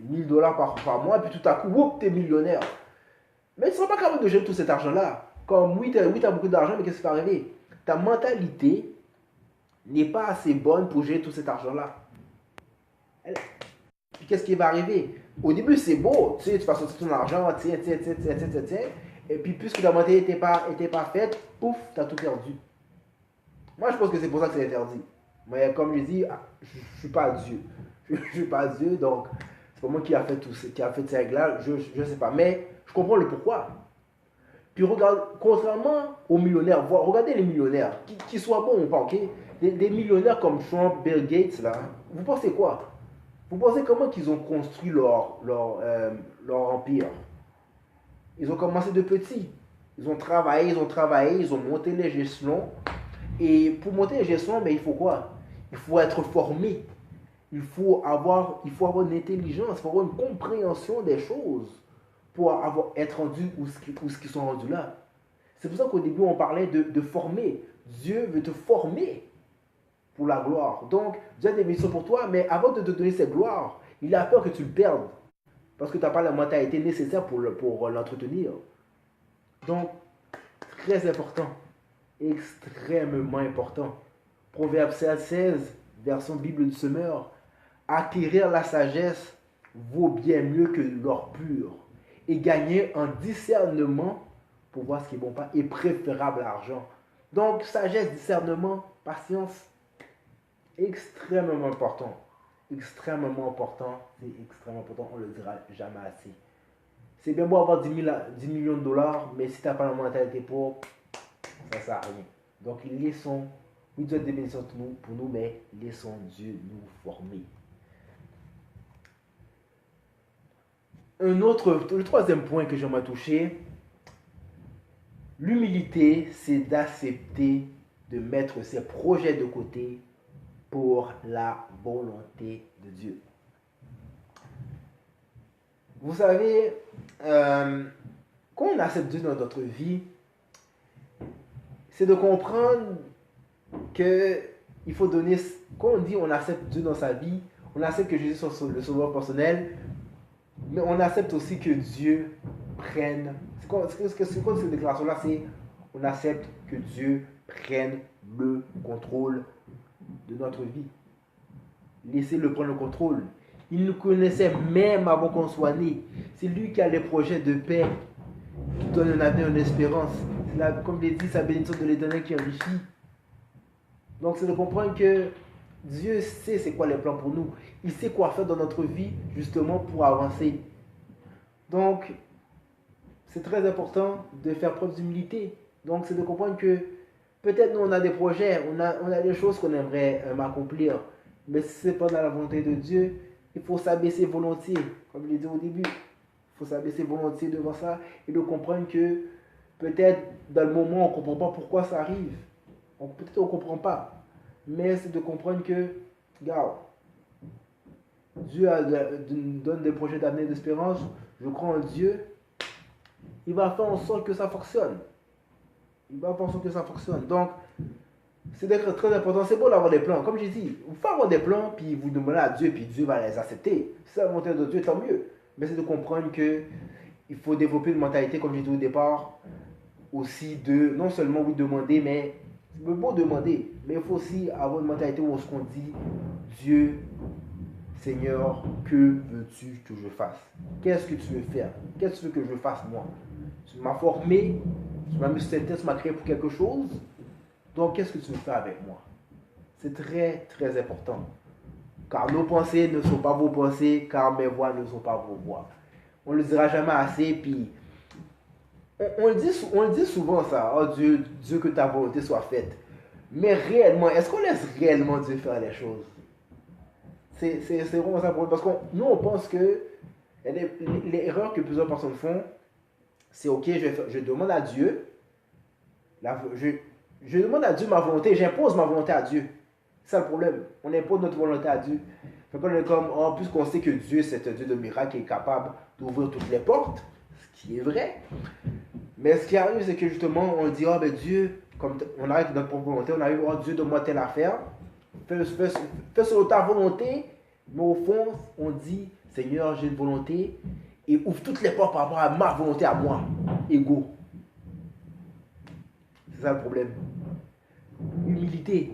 1000 $ par mois, et puis tout à coup, tu es millionnaire. Mais tu ne seras pas capable de gérer tout cet argent-là. Comme oui, tu as beaucoup d'argent, mais qu'est-ce qui va arriver? Ta mentalité n'est pas assez bonne pour gérer tout cet argent-là. Qu'est-ce qui va arriver? Au début, c'est beau, tu sais, tu vas sortir ton argent, tiens, tiens, tiens, tiens, tiens, tiens, tiens. Et puis, puisque ta mentalité n'était pas faite, pouf, tu as tout perdu. Moi, je pense que c'est pour ça que c'est interdit. Mais comme je dis, je ne suis pas Dieu. Je ne suis pas Dieu, donc c'est pas moi qui a fait tout qui a fait ces règles-là, je ne sais pas. Mais je comprends le pourquoi. Puis regarde, contrairement aux millionnaires, regardez les millionnaires, qu'ils soient bons ou pas, ok? Des millionnaires comme Trump, Bill Gates, là, vous pensez quoi? Vous pensez comment qu'ils ont construit leur empire? Ils ont commencé de petits. Ils ont travaillé, ils ont monté les gestions. Et pour monter les gestions, mais il faut quoi? Il faut être formé. Il faut avoir une intelligence, il faut avoir une compréhension des choses pour être rendu où ce qu'ils sont rendus là. C'est pour ça qu'au début, on parlait de former. Dieu veut te former pour la gloire. Donc, Dieu a des missions pour toi, mais avant de te donner cette gloire, il a peur que tu le perdes. Parce que tu n'as pas la mentalité nécessaire pour l'entretenir. Donc, très important. Extrêmement important. Proverbe 16, version Bible du Semeur. Acquérir la sagesse vaut bien mieux que l'or pur. Et gagner un discernement pour voir ce qui est bon pas est préférable à l'argent. Donc, sagesse, discernement, patience, extrêmement important. Extrêmement important. C'est extrêmement important. On ne le dira jamais assez. C'est bien beau avoir 10 millions de dollars, mais si tu n'as pas la mentalité pour, ça ne sert à rien. Donc, laissons, oui, Dieu a des bénédictions pour nous, mais laissons Dieu nous former. Le troisième point que j'aimerais toucher, l'humilité, c'est d'accepter de mettre ses projets de côté pour la volonté de Dieu. Vous savez, quand on accepte Dieu dans notre vie, c'est de comprendre que il faut donner, quand on dit on accepte Dieu dans sa vie, on accepte que Jésus soit le sauveur personnel, mais on accepte aussi que Dieu prenne, c'est quoi cette déclaration-là, c'est on accepte que Dieu prenne le contrôle de notre vie. Laissez-le prendre le contrôle. Il nous connaissait même avant qu'on soit né. C'est lui qui a les projets de paix, qui donne un avenir, une espérance. C'est là, comme je l'ai dit, sa bénédiction de l'Éternel qui enrichit. Donc c'est de comprendre que Dieu sait c'est quoi les plans pour nous. Il sait quoi faire dans notre vie justement pour avancer. Donc c'est très important de faire preuve d'humilité. Donc c'est de comprendre que peut-être nous on a des projets, on a des choses qu'on aimerait accomplir. Mais si ce n'est pas dans la volonté de Dieu, il faut s'abaisser volontiers. Comme je l'ai dit au début, il faut s'abaisser volontiers devant ça et de comprendre que peut-être dans le moment on ne comprend pas pourquoi ça arrive. Peut-être on ne comprend pas. Mais c'est de comprendre que, regarde, Dieu nous donne des projets d'avenir et d'espérance. Je crois en Dieu. Il va faire en sorte que ça fonctionne. Il va faire en sorte que ça fonctionne. Donc, c'est d'être très important. C'est beau d'avoir des plans. Comme j'ai dit, vous pouvez avoir des plans, puis vous demandez à Dieu, puis Dieu va les accepter. Si c'est la volonté de Dieu, tant mieux. Mais c'est de comprendre que il faut développer une mentalité, comme j'ai dit au départ, aussi de, non seulement vous demander, mais c'est beau demander, mais il faut aussi avoir une mentalité où on se dit, Dieu, Seigneur, que veux-tu que je fasse? Qu'est-ce que tu veux faire? Qu'est-ce que tu veux que je fasse moi? Tu m'as formé, tu m'as mis sur cette tête, tu m'as créé pour quelque chose. Donc, qu'est-ce que tu veux faire avec moi? C'est très, très important. Car nos pensées ne sont pas vos pensées, car mes voix ne sont pas vos voix. On ne le dira jamais assez, puis on le dit souvent ça, oh Dieu, Dieu que ta volonté soit faite. Mais réellement, est-ce qu'on laisse réellement Dieu faire les choses? C'est vraiment ça le problème. Parce que nous, on pense que l'erreur que plusieurs personnes font, c'est ok, je demande à Dieu, je demande à Dieu ma volonté, j'impose ma volonté à Dieu. C'est ça le problème. On impose notre volonté à Dieu. Fait qu'on est comme, oh, puisqu'on sait que Dieu, c'est un Dieu de miracle qui est capable d'ouvrir toutes les portes, ce qui est vrai. Mais ce qui arrive, c'est que justement, on dit, oh, ben Dieu, comme on arrive notre propre volonté, on arrive, oh Dieu, donne-moi telle affaire, fais selon ta volonté, mais au fond, on dit, Seigneur, j'ai une volonté, et ouvre toutes les portes par rapport à ma volonté à moi, égaux. C'est ça le problème. Humilité.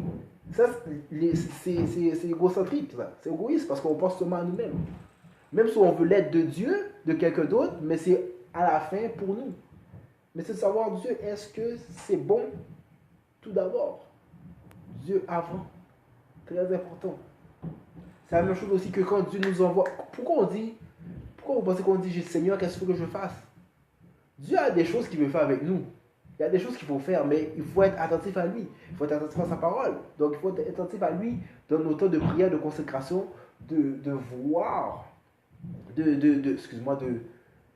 Ça, c'est égocentrique, c'est égoïste, parce qu'on pense seulement à nous-mêmes. Même si on veut l'aide de Dieu, de quelqu'un d'autre, mais c'est à la fin pour nous. Mais c'est de savoir, Dieu, est-ce que c'est bon tout d'abord? Dieu avant. Très important. C'est la même chose aussi que quand Dieu nous envoie. Pourquoi vous pensez qu'on dit, Seigneur, qu'est-ce qu'il faut que je fasse? Dieu a des choses qu'il veut faire avec nous. Il y a des choses qu'il faut faire, mais il faut être attentif à lui. Il faut être attentif à sa parole. Donc il faut être attentif à lui dans nos temps de prière, de consécration, de voir, excuse-moi,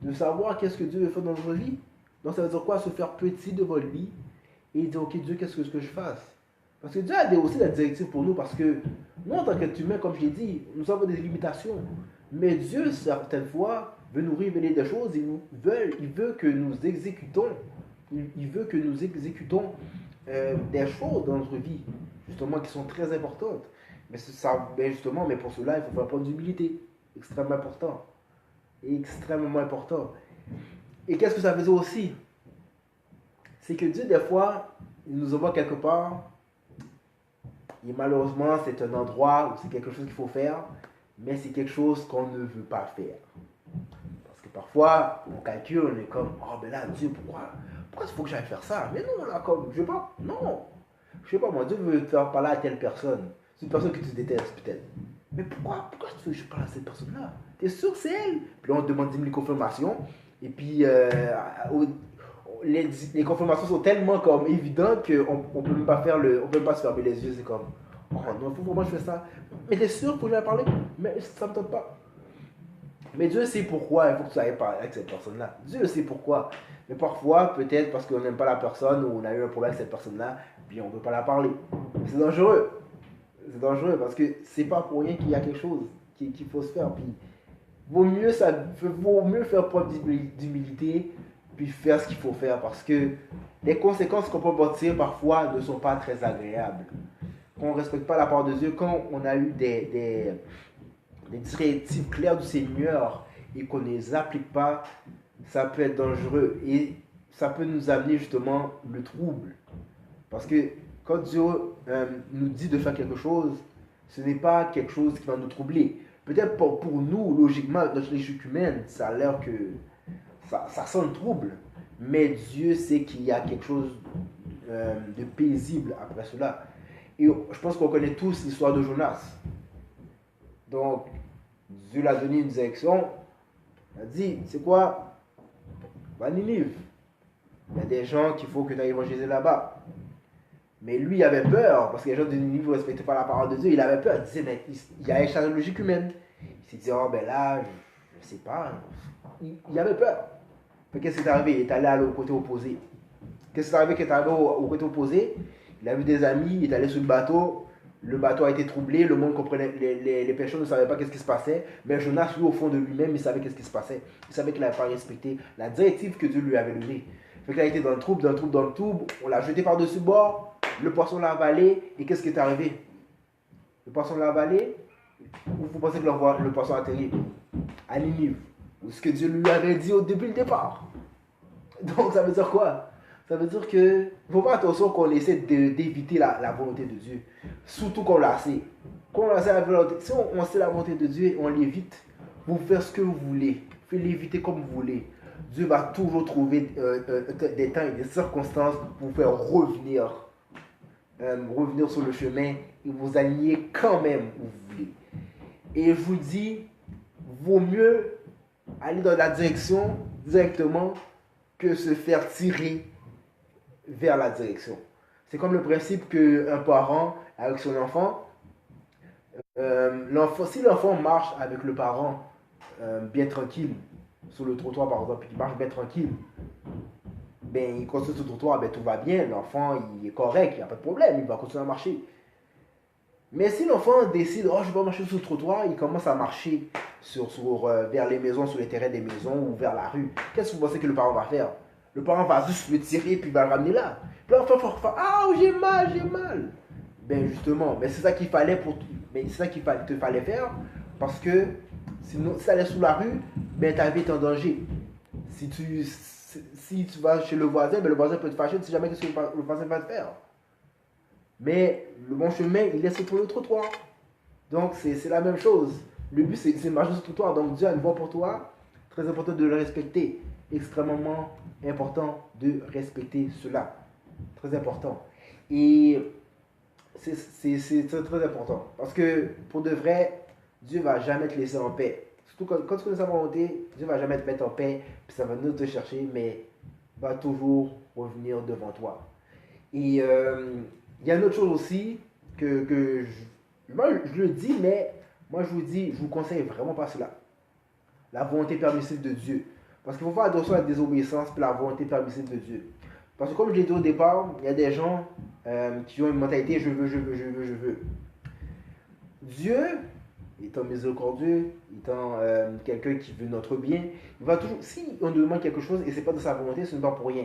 de savoir qu'est-ce que Dieu veut faire dans notre vie. Donc ça veut dire quoi? Se faire petit devant lui et dire, ok Dieu, qu'est-ce que je fasse? Parce que Dieu a aussi la directive pour nous, parce que nous, en tant qu'être humain, comme je l'ai dit, nous avons des limitations. Mais Dieu, certaines fois, veut nous révéler des choses, il veut que nous exécutons. Il veut que nous exécutons des choses dans notre vie, justement, qui sont très importantes. Mais justement, mais pour cela, il faut faire preuve d'humilité. Extrêmement important. Extrêmement important. Et qu'est-ce que ça veut dire aussi? C'est que Dieu, des fois, il nous envoie quelque part, et malheureusement, c'est un endroit où c'est quelque chose qu'il faut faire, mais c'est quelque chose qu'on ne veut pas faire. Parce que parfois, on calcule, on est comme, oh ben là, Dieu, pourquoi il faut que j'aille faire ça? Mais non, là, comme, je veux pas, non. Je sais pas, moi, Dieu veut te faire parler à telle personne. C'est une personne que tu détestes, peut-être. Mais pourquoi tu veux que je parle à cette personne-là? T'es sûr que c'est elle? Puis là, on te demande 10 000 confirmations. Et puis, les confirmations sont tellement comme évidentes qu'on peut même pas faire on peut même pas se fermer les yeux. C'est comme, oh non, il faut vraiment que je fasse ça. Mais t'es sûr que je vais parler? Mais ça me tente pas. Mais Dieu sait pourquoi il faut que tu ailles parler avec cette personne-là. Dieu sait pourquoi. Mais parfois, peut-être parce qu'on n'aime pas la personne ou on a eu un problème avec cette personne-là, puis on ne veut pas la parler. C'est dangereux. C'est dangereux parce que c'est pas pour rien qu'il y a quelque chose qu'il faut se faire. Puis vaut mieux faire preuve d'humilité puis faire ce qu'il faut faire, parce que les conséquences qu'on peut bâtir parfois ne sont pas très agréables. Quand on ne respecte pas la parole de Dieu, quand on a eu des directives claires du Seigneur et qu'on ne les applique pas, ça peut être dangereux et ça peut nous amener justement le trouble. Parce que quand Dieu nous dit de faire quelque chose, ce n'est pas quelque chose qui va nous troubler. Peut-être pour nous, logiquement, notre logique humaine, ça a l'air que ça sonne trouble. Mais Dieu sait qu'il y a quelque chose de paisible après cela. Et je pense qu'on connaît tous l'histoire de Jonas. Donc, Dieu l'a donné une direction. Il a dit, c'est quoi? Va à Ninive. Il y a des gens qu'il faut que tu ailles évangéliser là-bas. Mais lui, il avait peur, parce que les gens de Ninive ne respectaient pas la parole de Dieu. Il avait peur. Il disait, mais il y a une logique humaine. Il s'est dit, oh ben là, je ne sais pas. Il avait peur. Mais qu'est-ce qui est arrivé? Il est allé au côté opposé. Qu'est-ce qui est arrivé quand il est arrivé au côté opposé? Il a vu des amis, il est allé sur le bateau. Le bateau a été troublé, le monde comprenait, les pêcheurs ne savaient pas qu'est-ce qui se passait. Mais Jonas, lui, au fond de lui-même, il savait qu'est-ce qui se passait. Il savait qu'il n'avait pas respecté la directive que Dieu lui avait donnée. Fait qu'il a été dans le trouble, on l'a jeté par-dessus bord, le poisson l'a avalé, et qu'est-ce qui est arrivé? Le poisson l'a avalé, ou vous pensez que le poisson a atterri à Ninive? Ou ce que Dieu lui avait dit depuis le départ. Donc ça veut dire quoi? Ça veut dire que il ne faut pas attention qu'on essaie d'éviter la volonté de Dieu. Surtout qu'on la sait. Quand on la sait, si on sait la volonté de Dieu, on l'évite. Vous faites ce que vous voulez. Vous faites l'éviter comme vous voulez. Dieu va toujours trouver des temps et des circonstances pour vous faire revenir sur le chemin et vous aligner quand même où vous voulez. Et je vous dis, vaut mieux aller dans la direction directement que se faire tirer vers la direction. C'est comme le principe qu'un parent avec son enfant, si l'enfant marche avec le parent bien tranquille, sur le trottoir par exemple, il marche bien tranquille, ben, il continue sur le trottoir, ben, tout va bien, l'enfant il est correct, il n'y a pas de problème, il va continuer à marcher. Mais si l'enfant décide, oh, je vais pas marcher sur le trottoir, il commence à marcher vers les maisons, sur les terrains des maisons ou vers la rue, qu'est-ce que vous pensez que le parent va faire? Le parent va juste le tirer puis il va le ramener là. Puis l'enfant va ah, j'ai mal, j'ai mal. Ben justement, mais c'est ça qu'il fallait mais c'est ça te fallait faire parce que sinon, si ça allait sous la rue, ben ta vie est en danger. Si tu vas chez le voisin, ben le voisin peut te fâcher, tu sais jamais ce que le voisin va te faire. Mais le bon chemin, il laisse pour le trottoir. Donc, c'est la même chose. Le but, c'est de marcher sur le trottoir. Donc, Dieu a une voie pour toi. Très important de le respecter. Extrêmement important de respecter cela. Très important. Et c'est très, très important. Parce que, pour de vrai, Dieu ne va jamais te laisser en paix. Surtout quand tu connais sa volonté, Dieu ne va jamais te mettre en paix. Puis ça va venir te chercher, mais va toujours revenir devant toi. Et il y a une autre chose aussi moi je le dis, mais moi je vous dis, je vous conseille vraiment pas cela. La volonté permissive de Dieu. Parce qu'il faut faire attention à la désobéissance et la volonté permissive de Dieu. Parce que comme je l'ai dit au départ, il y a des gens qui ont une mentalité je veux, je veux, je veux, je veux. Dieu, étant miséricordieux, étant quelqu'un qui veut notre bien, il va toujours, si on nous demande quelque chose et c'est pas de sa volonté, ce n'est pas pour rien.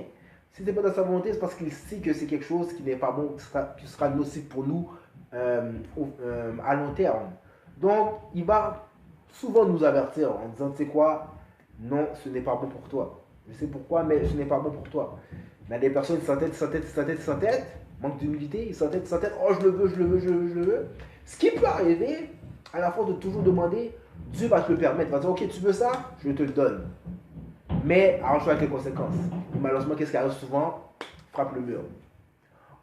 Si ce n'est pas dans sa volonté, c'est parce qu'il sait que c'est quelque chose qui n'est pas bon, qui sera nocif pour nous à long terme. Donc, il va souvent nous avertir en disant, tu sais quoi, non, ce n'est pas bon pour toi. Je sais pourquoi, mais ce n'est pas bon pour toi. Il y a des personnes qui s'entêtent, manque d'humilité, ils s'entêtent, oh je le veux, je le veux, je le veux, je le veux. Ce qui peut arriver, à la fois de toujours demander, Dieu va te le permettre, il va dire, ok, tu veux ça, je te le donne. Mais arrange-toi avec les conséquences. Et malheureusement, qu'est-ce qui arrive souvent? Frappe le mur.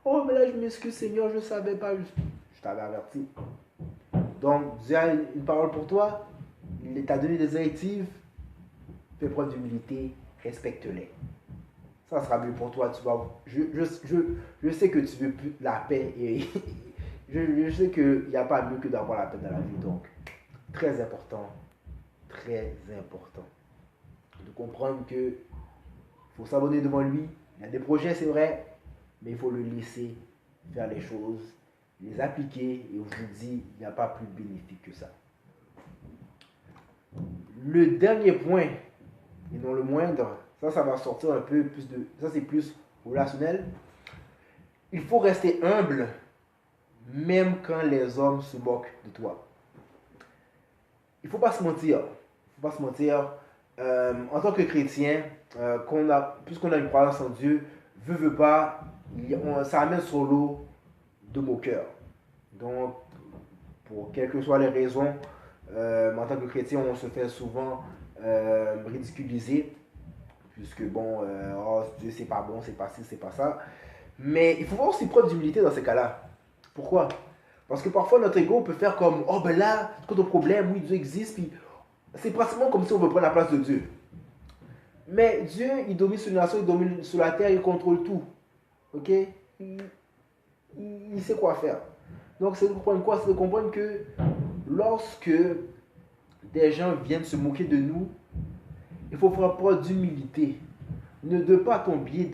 Oh, mais là, je m'excuse, Seigneur, je ne savais pas. Je t'avais averti. Donc, Dieu a une parole pour toi. Il t'a donné des directives. Fais preuve d'humilité. Respecte-les. Ça sera mieux pour toi. Tu vas, je sais que tu veux plus la paix. Et je sais qu'il n'y a pas mieux que d'avoir la paix dans la vie. Donc, très important. Très important. De comprendre que faut s'abonner devant lui. Il y a des projets, c'est vrai, mais il faut le laisser faire les choses, les appliquer, et je vous dis, il n'y a pas plus bénéfique que ça. Le dernier point, et non le moindre, ça va sortir un peu plus de... Ça, c'est plus relationnel. Il faut rester humble, même quand les hommes se moquent de toi. Il ne faut pas se mentir. Il ne faut pas se mentir. En tant que chrétien, puisqu'on a une croyance en Dieu, veut pas, ça amène sur l'eau de moqueurs. Donc, pour quelles que soient les raisons, en tant que chrétien, on se fait souvent ridiculiser, puisque bon, oh, Dieu c'est pas bon, c'est pas ci, c'est pas ça. Mais il faut voir aussi preuve d'humilité dans ces cas-là. Pourquoi? Parce que parfois notre ego peut faire comme, oh ben là, c'est quoi ton problème? Oui, Dieu existe, puis c'est pratiquement comme si on veut prendre la place de Dieu. Mais Dieu, il domine sur les nations, il domine sur la terre, il contrôle tout. Ok? Il sait quoi faire. Donc, c'est de comprendre quoi? C'est de comprendre que lorsque des gens viennent se moquer de nous, il faut faire preuve d'humilité. Ne pas tomber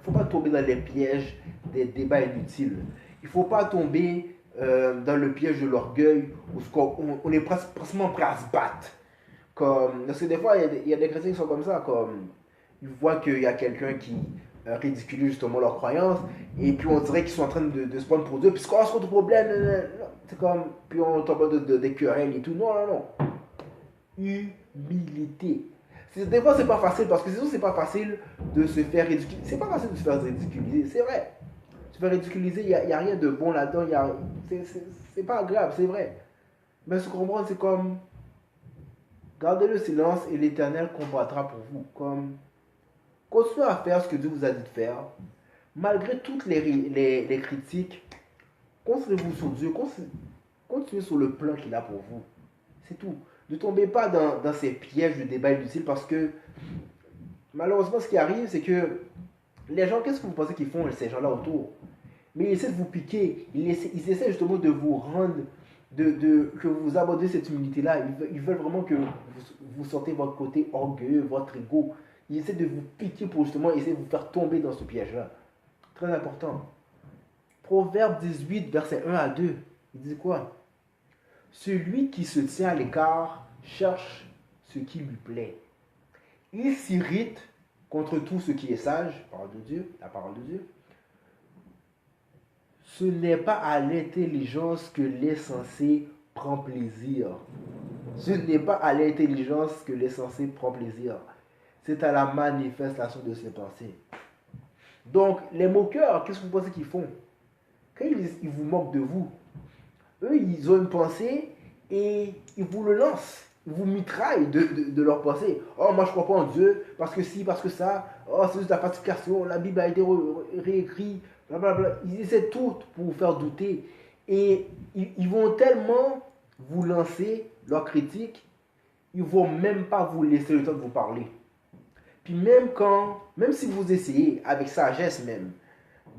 faut pas tomber dans les pièges des débats inutiles. Il ne faut pas tomber dans le piège de l'orgueil où on est pratiquement prêt à se battre. Parce que des fois, il y a des chrétiens qui sont comme ça, comme ils voient qu'il y a quelqu'un qui ridicule justement leur croyance, et puis on dirait qu'ils sont en train de se prendre pour Dieu, puis c'est quoi ce problème? C'est comme, puis on tombe des querelles et tout. Non, non, non. Humilité. Des fois, c'est pas facile, parce que sinon, c'est pas facile de se faire ridiculiser. C'est pas facile de se faire ridiculiser, c'est vrai. Se faire ridiculiser, il n'y a rien de bon là-dedans, c'est pas grave, c'est vrai. Mais se comprendre, c'est comme, gardez le silence et l'Éternel combattra pour vous. Comme, continuez à faire ce que Dieu vous a dit de faire. Malgré toutes les critiques, concentrez-vous sur Dieu. Continuez sur le plan qu'il a pour vous. C'est tout. Ne tombez pas dans ces pièges de débat inutiles parce que malheureusement, ce qui arrive, c'est que les gens, qu'est-ce que vous pensez qu'ils font, ces gens-là autour? Mais ils essaient de vous piquer, ils essaient justement de vous rendre, que vous abordez cette humilité-là. Ils veulent vraiment que vous sortez votre côté orgueilleux, votre ego. Ils essaient de vous piquer pour justement essayer de vous faire tomber dans ce piège-là. Très important. Proverbe 18, verset 1 à 2. Il dit quoi? Celui qui se tient à l'écart cherche ce qui lui plaît. Il s'irrite contre tout ce qui est sage, parole de Dieu, la parole de Dieu. Ce n'est pas à l'intelligence que l'insensé prend plaisir. Ce n'est pas à l'intelligence que l'insensé prend plaisir. C'est à la manifestation de ses pensées. Donc, les moqueurs, qu'est-ce que vous pensez qu'ils font? Quand ils vous moquent de vous, eux, ils ont une pensée et ils vous le lancent. Ils vous mitraillent de leur pensée. Oh, moi, je ne crois pas en Dieu, parce que si, parce que ça. Oh, c'est juste la falsification, la Bible a été réécrite, blablabla. Ils essaient tout pour vous faire douter. Et ils vont tellement vous lancer leurs critiques, ils ne vont même pas vous laisser le temps de vous parler. Puis même si vous essayez, avec sagesse même,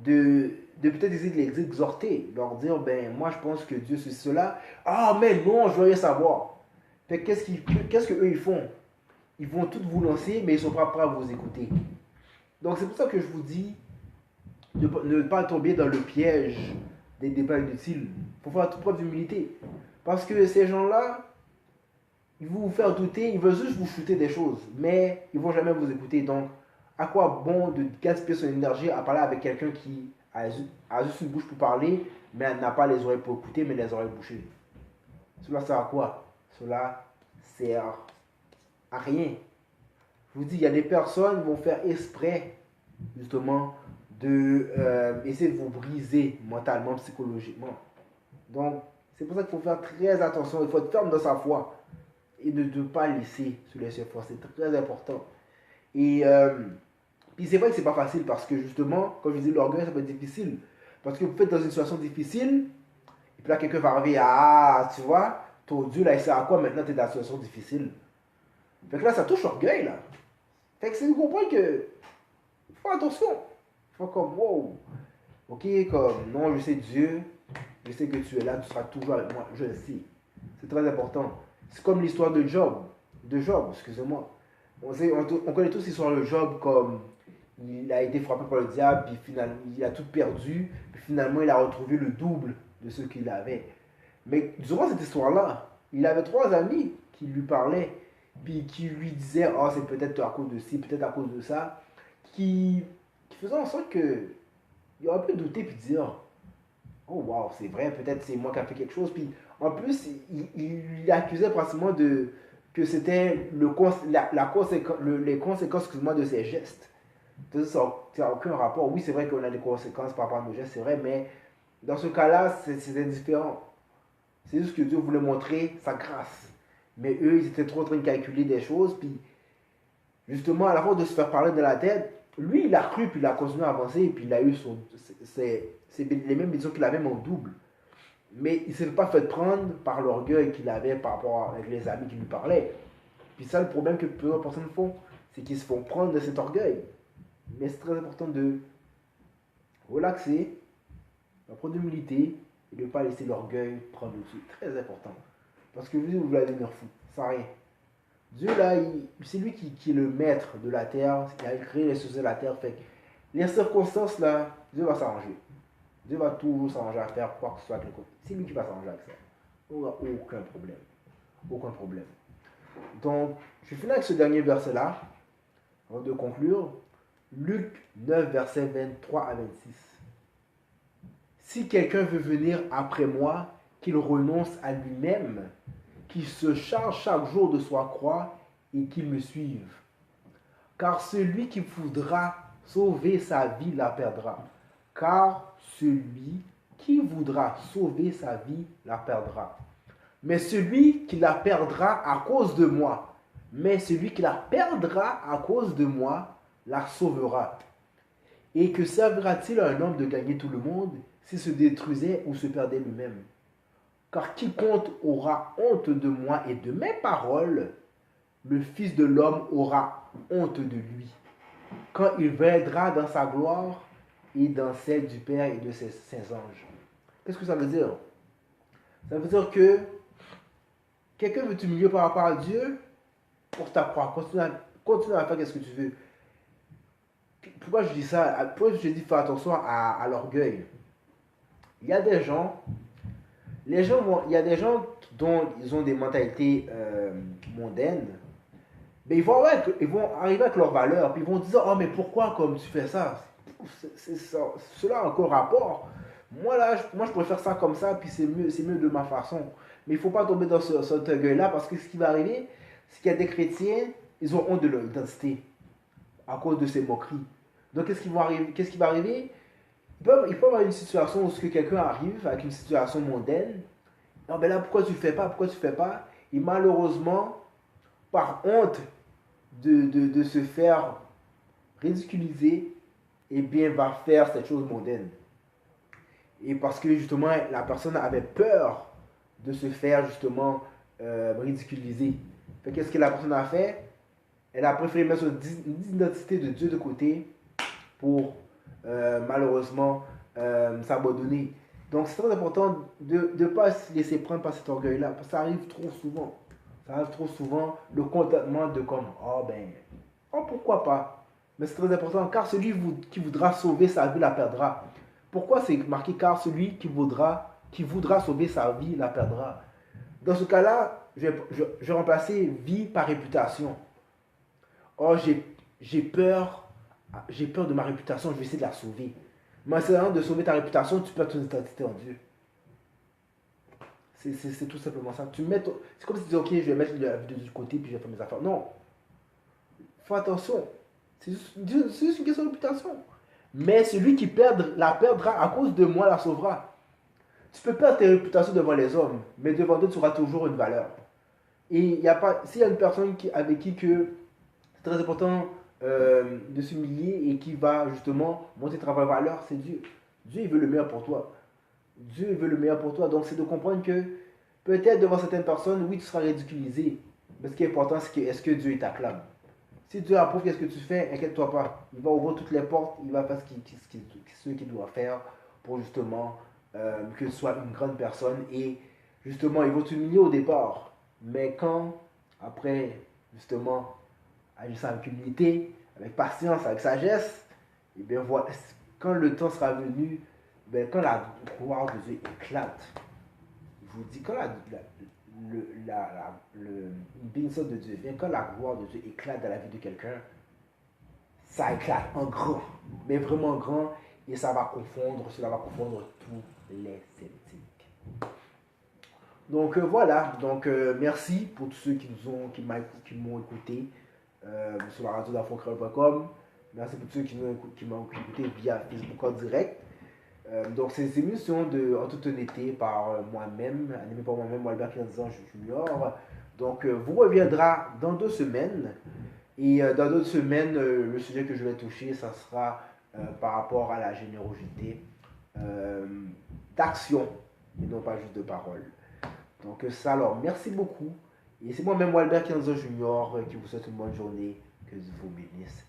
de peut-être essayer de les exhorter, leur dire, ben moi je pense que Dieu c'est cela. Ah mais non, je veux rien savoir. Fait qu'est-ce qu'eux ils font? Ils vont tous vous lancer, mais ils ne sont pas prêts à vous écouter. Donc c'est pour ça que je vous dis de ne pas tomber dans le piège des débats inutiles. Il faut faire toute preuve d'humilité. Parce que ces gens-là, ils vont vous faire douter, ils veulent juste vous shooter des choses, mais ils ne vont jamais vous écouter. Donc, à quoi bon de gaspiller son énergie à parler avec quelqu'un qui a juste une bouche pour parler, mais n'a pas les oreilles pour écouter, mais les oreilles bouchées? Cela sert à quoi? Cela sert à rien. Je vous dis, il y a des personnes qui vont faire exprès, justement, essayer de vous briser mentalement, psychologiquement. Donc, c'est pour ça qu'il faut faire très attention. Il faut être ferme dans sa foi et de ne pas laisser se laisser faire. C'est très important. Et puis c'est vrai que c'est pas facile parce que justement, comme je disais, l'orgueil, ça peut être difficile. Parce que vous faites dans une situation difficile, et puis là, quelqu'un va arriver, ah, tu vois, ton Dieu, là, il sert à quoi maintenant, tu es dans une situation difficile? Fait que là, ça touche l'orgueil, là. Fait que c'est de comprendre que, faut attention. Faut comme, wow. Ok, comme, non, je sais Dieu, je sais que tu es là, tu seras toujours avec moi, je le sais. C'est très important. C'est comme l'histoire de Job, excusez-moi. On connaît tous l'histoire de Job comme il a été frappé par le diable, puis finalement il a tout perdu, puis finalement il a retrouvé le double de ce qu'il avait. Mais durant cette histoire-là, il avait 3 amis qui lui parlaient, puis qui lui disaient, oh c'est peut-être à cause de ci, peut-être à cause de ça, qui faisaient en sorte que il aurait pu douter puis dire, oh wow, c'est vrai, peut-être c'est moi qui ai fait quelque chose. Puis en plus, il accusait pratiquement que c'était les conséquences excuse-moi, de ses gestes. Donc, ça n'a aucun rapport. Oui, c'est vrai qu'on a des conséquences par rapport à nos gestes, c'est vrai, mais dans ce cas-là, c'est indifférent. C'est juste que Dieu voulait montrer sa grâce. Mais eux, ils étaient trop en train de calculer des choses, puis justement, à la fois de se faire parler de la tête, lui, il a cru, puis il a continué à avancer, et puis il a eu les mêmes visions qu'il avait, mais en double. Mais il ne s'est pas fait prendre par l'orgueil qu'il avait par rapport avec les amis qui lui parlaient. Puis ça, le problème que plusieurs personnes font, c'est qu'ils se font prendre de cet orgueil. Mais c'est très important de relaxer, de prendre de l'humilité et de ne pas laisser l'orgueil prendre le dessus. Très important. Parce que vous allez devenir fou. Ça n'a rien. Dieu, là, c'est lui qui est le maître de la terre. Il a créé les choses de la terre. Fait que les circonstances, là, Dieu va s'arranger. Dieu va toujours s'arranger à faire quoi que ce soit avec le côté. C'est lui qui va s'arranger avec ça. Il n'y aura aucun problème. Aucun problème. Donc, je finis avec ce dernier verset-là, avant de conclure. Luc 9, versets 23 à 26. Si quelqu'un veut venir après moi, qu'il renonce à lui-même, qu'il se charge chaque jour de sa croix et qu'il me suive. Car celui qui voudra sauver sa vie la perdra. Car celui qui voudra sauver sa vie la perdra. Mais celui qui la perdra à cause de moi, la sauvera. Et que servira-t-il à un homme de gagner tout le monde s'il se détruisait ou se perdait lui-même? Car quiconque aura honte de moi et de mes paroles, le Fils de l'homme aura honte de lui, quand il viendra dans sa gloire et dans celle du Père et de ses saints anges. Qu'est-ce que ça veut dire? Ça veut dire que quelqu'un veut t'humilier par rapport à Dieu pour ta croix. Continue à faire ce que tu veux. Pourquoi je dis ça? Pourquoi je dis faire attention à l'orgueil? Il y a des gens, il y a des gens dont ils ont des mentalités mondaines, mais ils vont arriver avec leurs valeurs, puis ils vont dire, oh mais pourquoi comme tu fais ça? Cela a encore rapport. Moi je préfère ça comme ça, puis c'est mieux de ma façon. Mais il ne faut pas tomber dans cet orgueil-là, parce que ce qui va arriver, c'est qu'il y a des chrétiens, ils ont honte de leur identité à cause de ces moqueries. Donc qu'est-ce qui va arriver? Il peut y avoir une situation où quelqu'un arrive avec une situation mondaine. Non, ben là, pourquoi tu ne fais pas? Pourquoi tu ne fais pas? Et malheureusement, par honte de se faire ridiculiser, eh bien, va faire cette chose mondaine. Et parce que justement, la personne avait peur de se faire justement ridiculiser. Qu'est-ce que la personne a fait? Elle a préféré mettre son identité de Dieu de côté pour malheureusement s'abandonner. Donc c'est très important de ne pas se laisser prendre par cet orgueil-là, parce que ça arrive trop souvent. Ça arrive trop souvent, le contentement de comme, oh ben, oh pourquoi pas. Mais c'est très important, car celui qui voudra sauver sa vie la perdra. Pourquoi c'est marqué, car celui qui voudra sauver sa vie la perdra? Dans ce cas-là, je vais remplacer vie par réputation. Oh, j'ai peur de ma réputation, je vais essayer de la sauver. Mais c'est avant de sauver ta réputation, tu perds ton identité en Dieu. C'est tout simplement ça. C'est comme si tu dis, ok, je vais mettre la vie du côté, puis je vais faire mes affaires. Non. Fais attention. C'est juste une question de réputation. Mais celui qui la perdra à cause de moi la sauvera. Tu peux perdre tes réputations devant les hommes, mais devant Dieu, tu auras toujours une valeur. Et s'il y a une personne avec qui c'est très important de s'humilier et qui va justement monter ta valeur, c'est Dieu. Dieu, il veut le meilleur pour toi. Dieu veut le meilleur pour toi. Donc, c'est de comprendre que peut-être devant certaines personnes, oui, tu seras ridiculisé. Mais ce qui est important, c'est que est-ce que Dieu t'acclame? Si Dieu approuve qu'est-ce que tu fais, inquiète-toi pas. Il va ouvrir toutes les portes, il va faire ce qu'il doit faire pour justement que tu sois une grande personne. Et justement, il va t'humilier au départ. Mais quand, après, justement, agissant avec humilité, avec patience, avec sagesse, et bien voilà, quand le temps sera venu, ben, quand la gloire de Dieu éclate, je vous dis, quand une bénédiction de Dieu vient, quand la gloire de Dieu éclate dans la vie de quelqu'un, ça éclate en grand, mais vraiment grand, et cela va confondre tous les sceptiques. Donc voilà, merci pour tous ceux qui m'ont écouté sur la radio d'enfantcréole.com. Merci pour tous ceux qui m'ont écouté via Facebook en direct. Donc, c'est une émission en toute honnêteté par moi-même, animée par moi-même, Albert 15 ans junior. Donc, vous reviendra dans 2 semaines. Et dans 2 semaines, le sujet que je vais toucher, ça sera par rapport à la générosité d'action et non pas juste de parole. Donc, ça, alors, merci beaucoup. Et c'est moi-même, Albert 15 ans junior, qui vous souhaite une bonne journée. Que Dieu vous bénisse.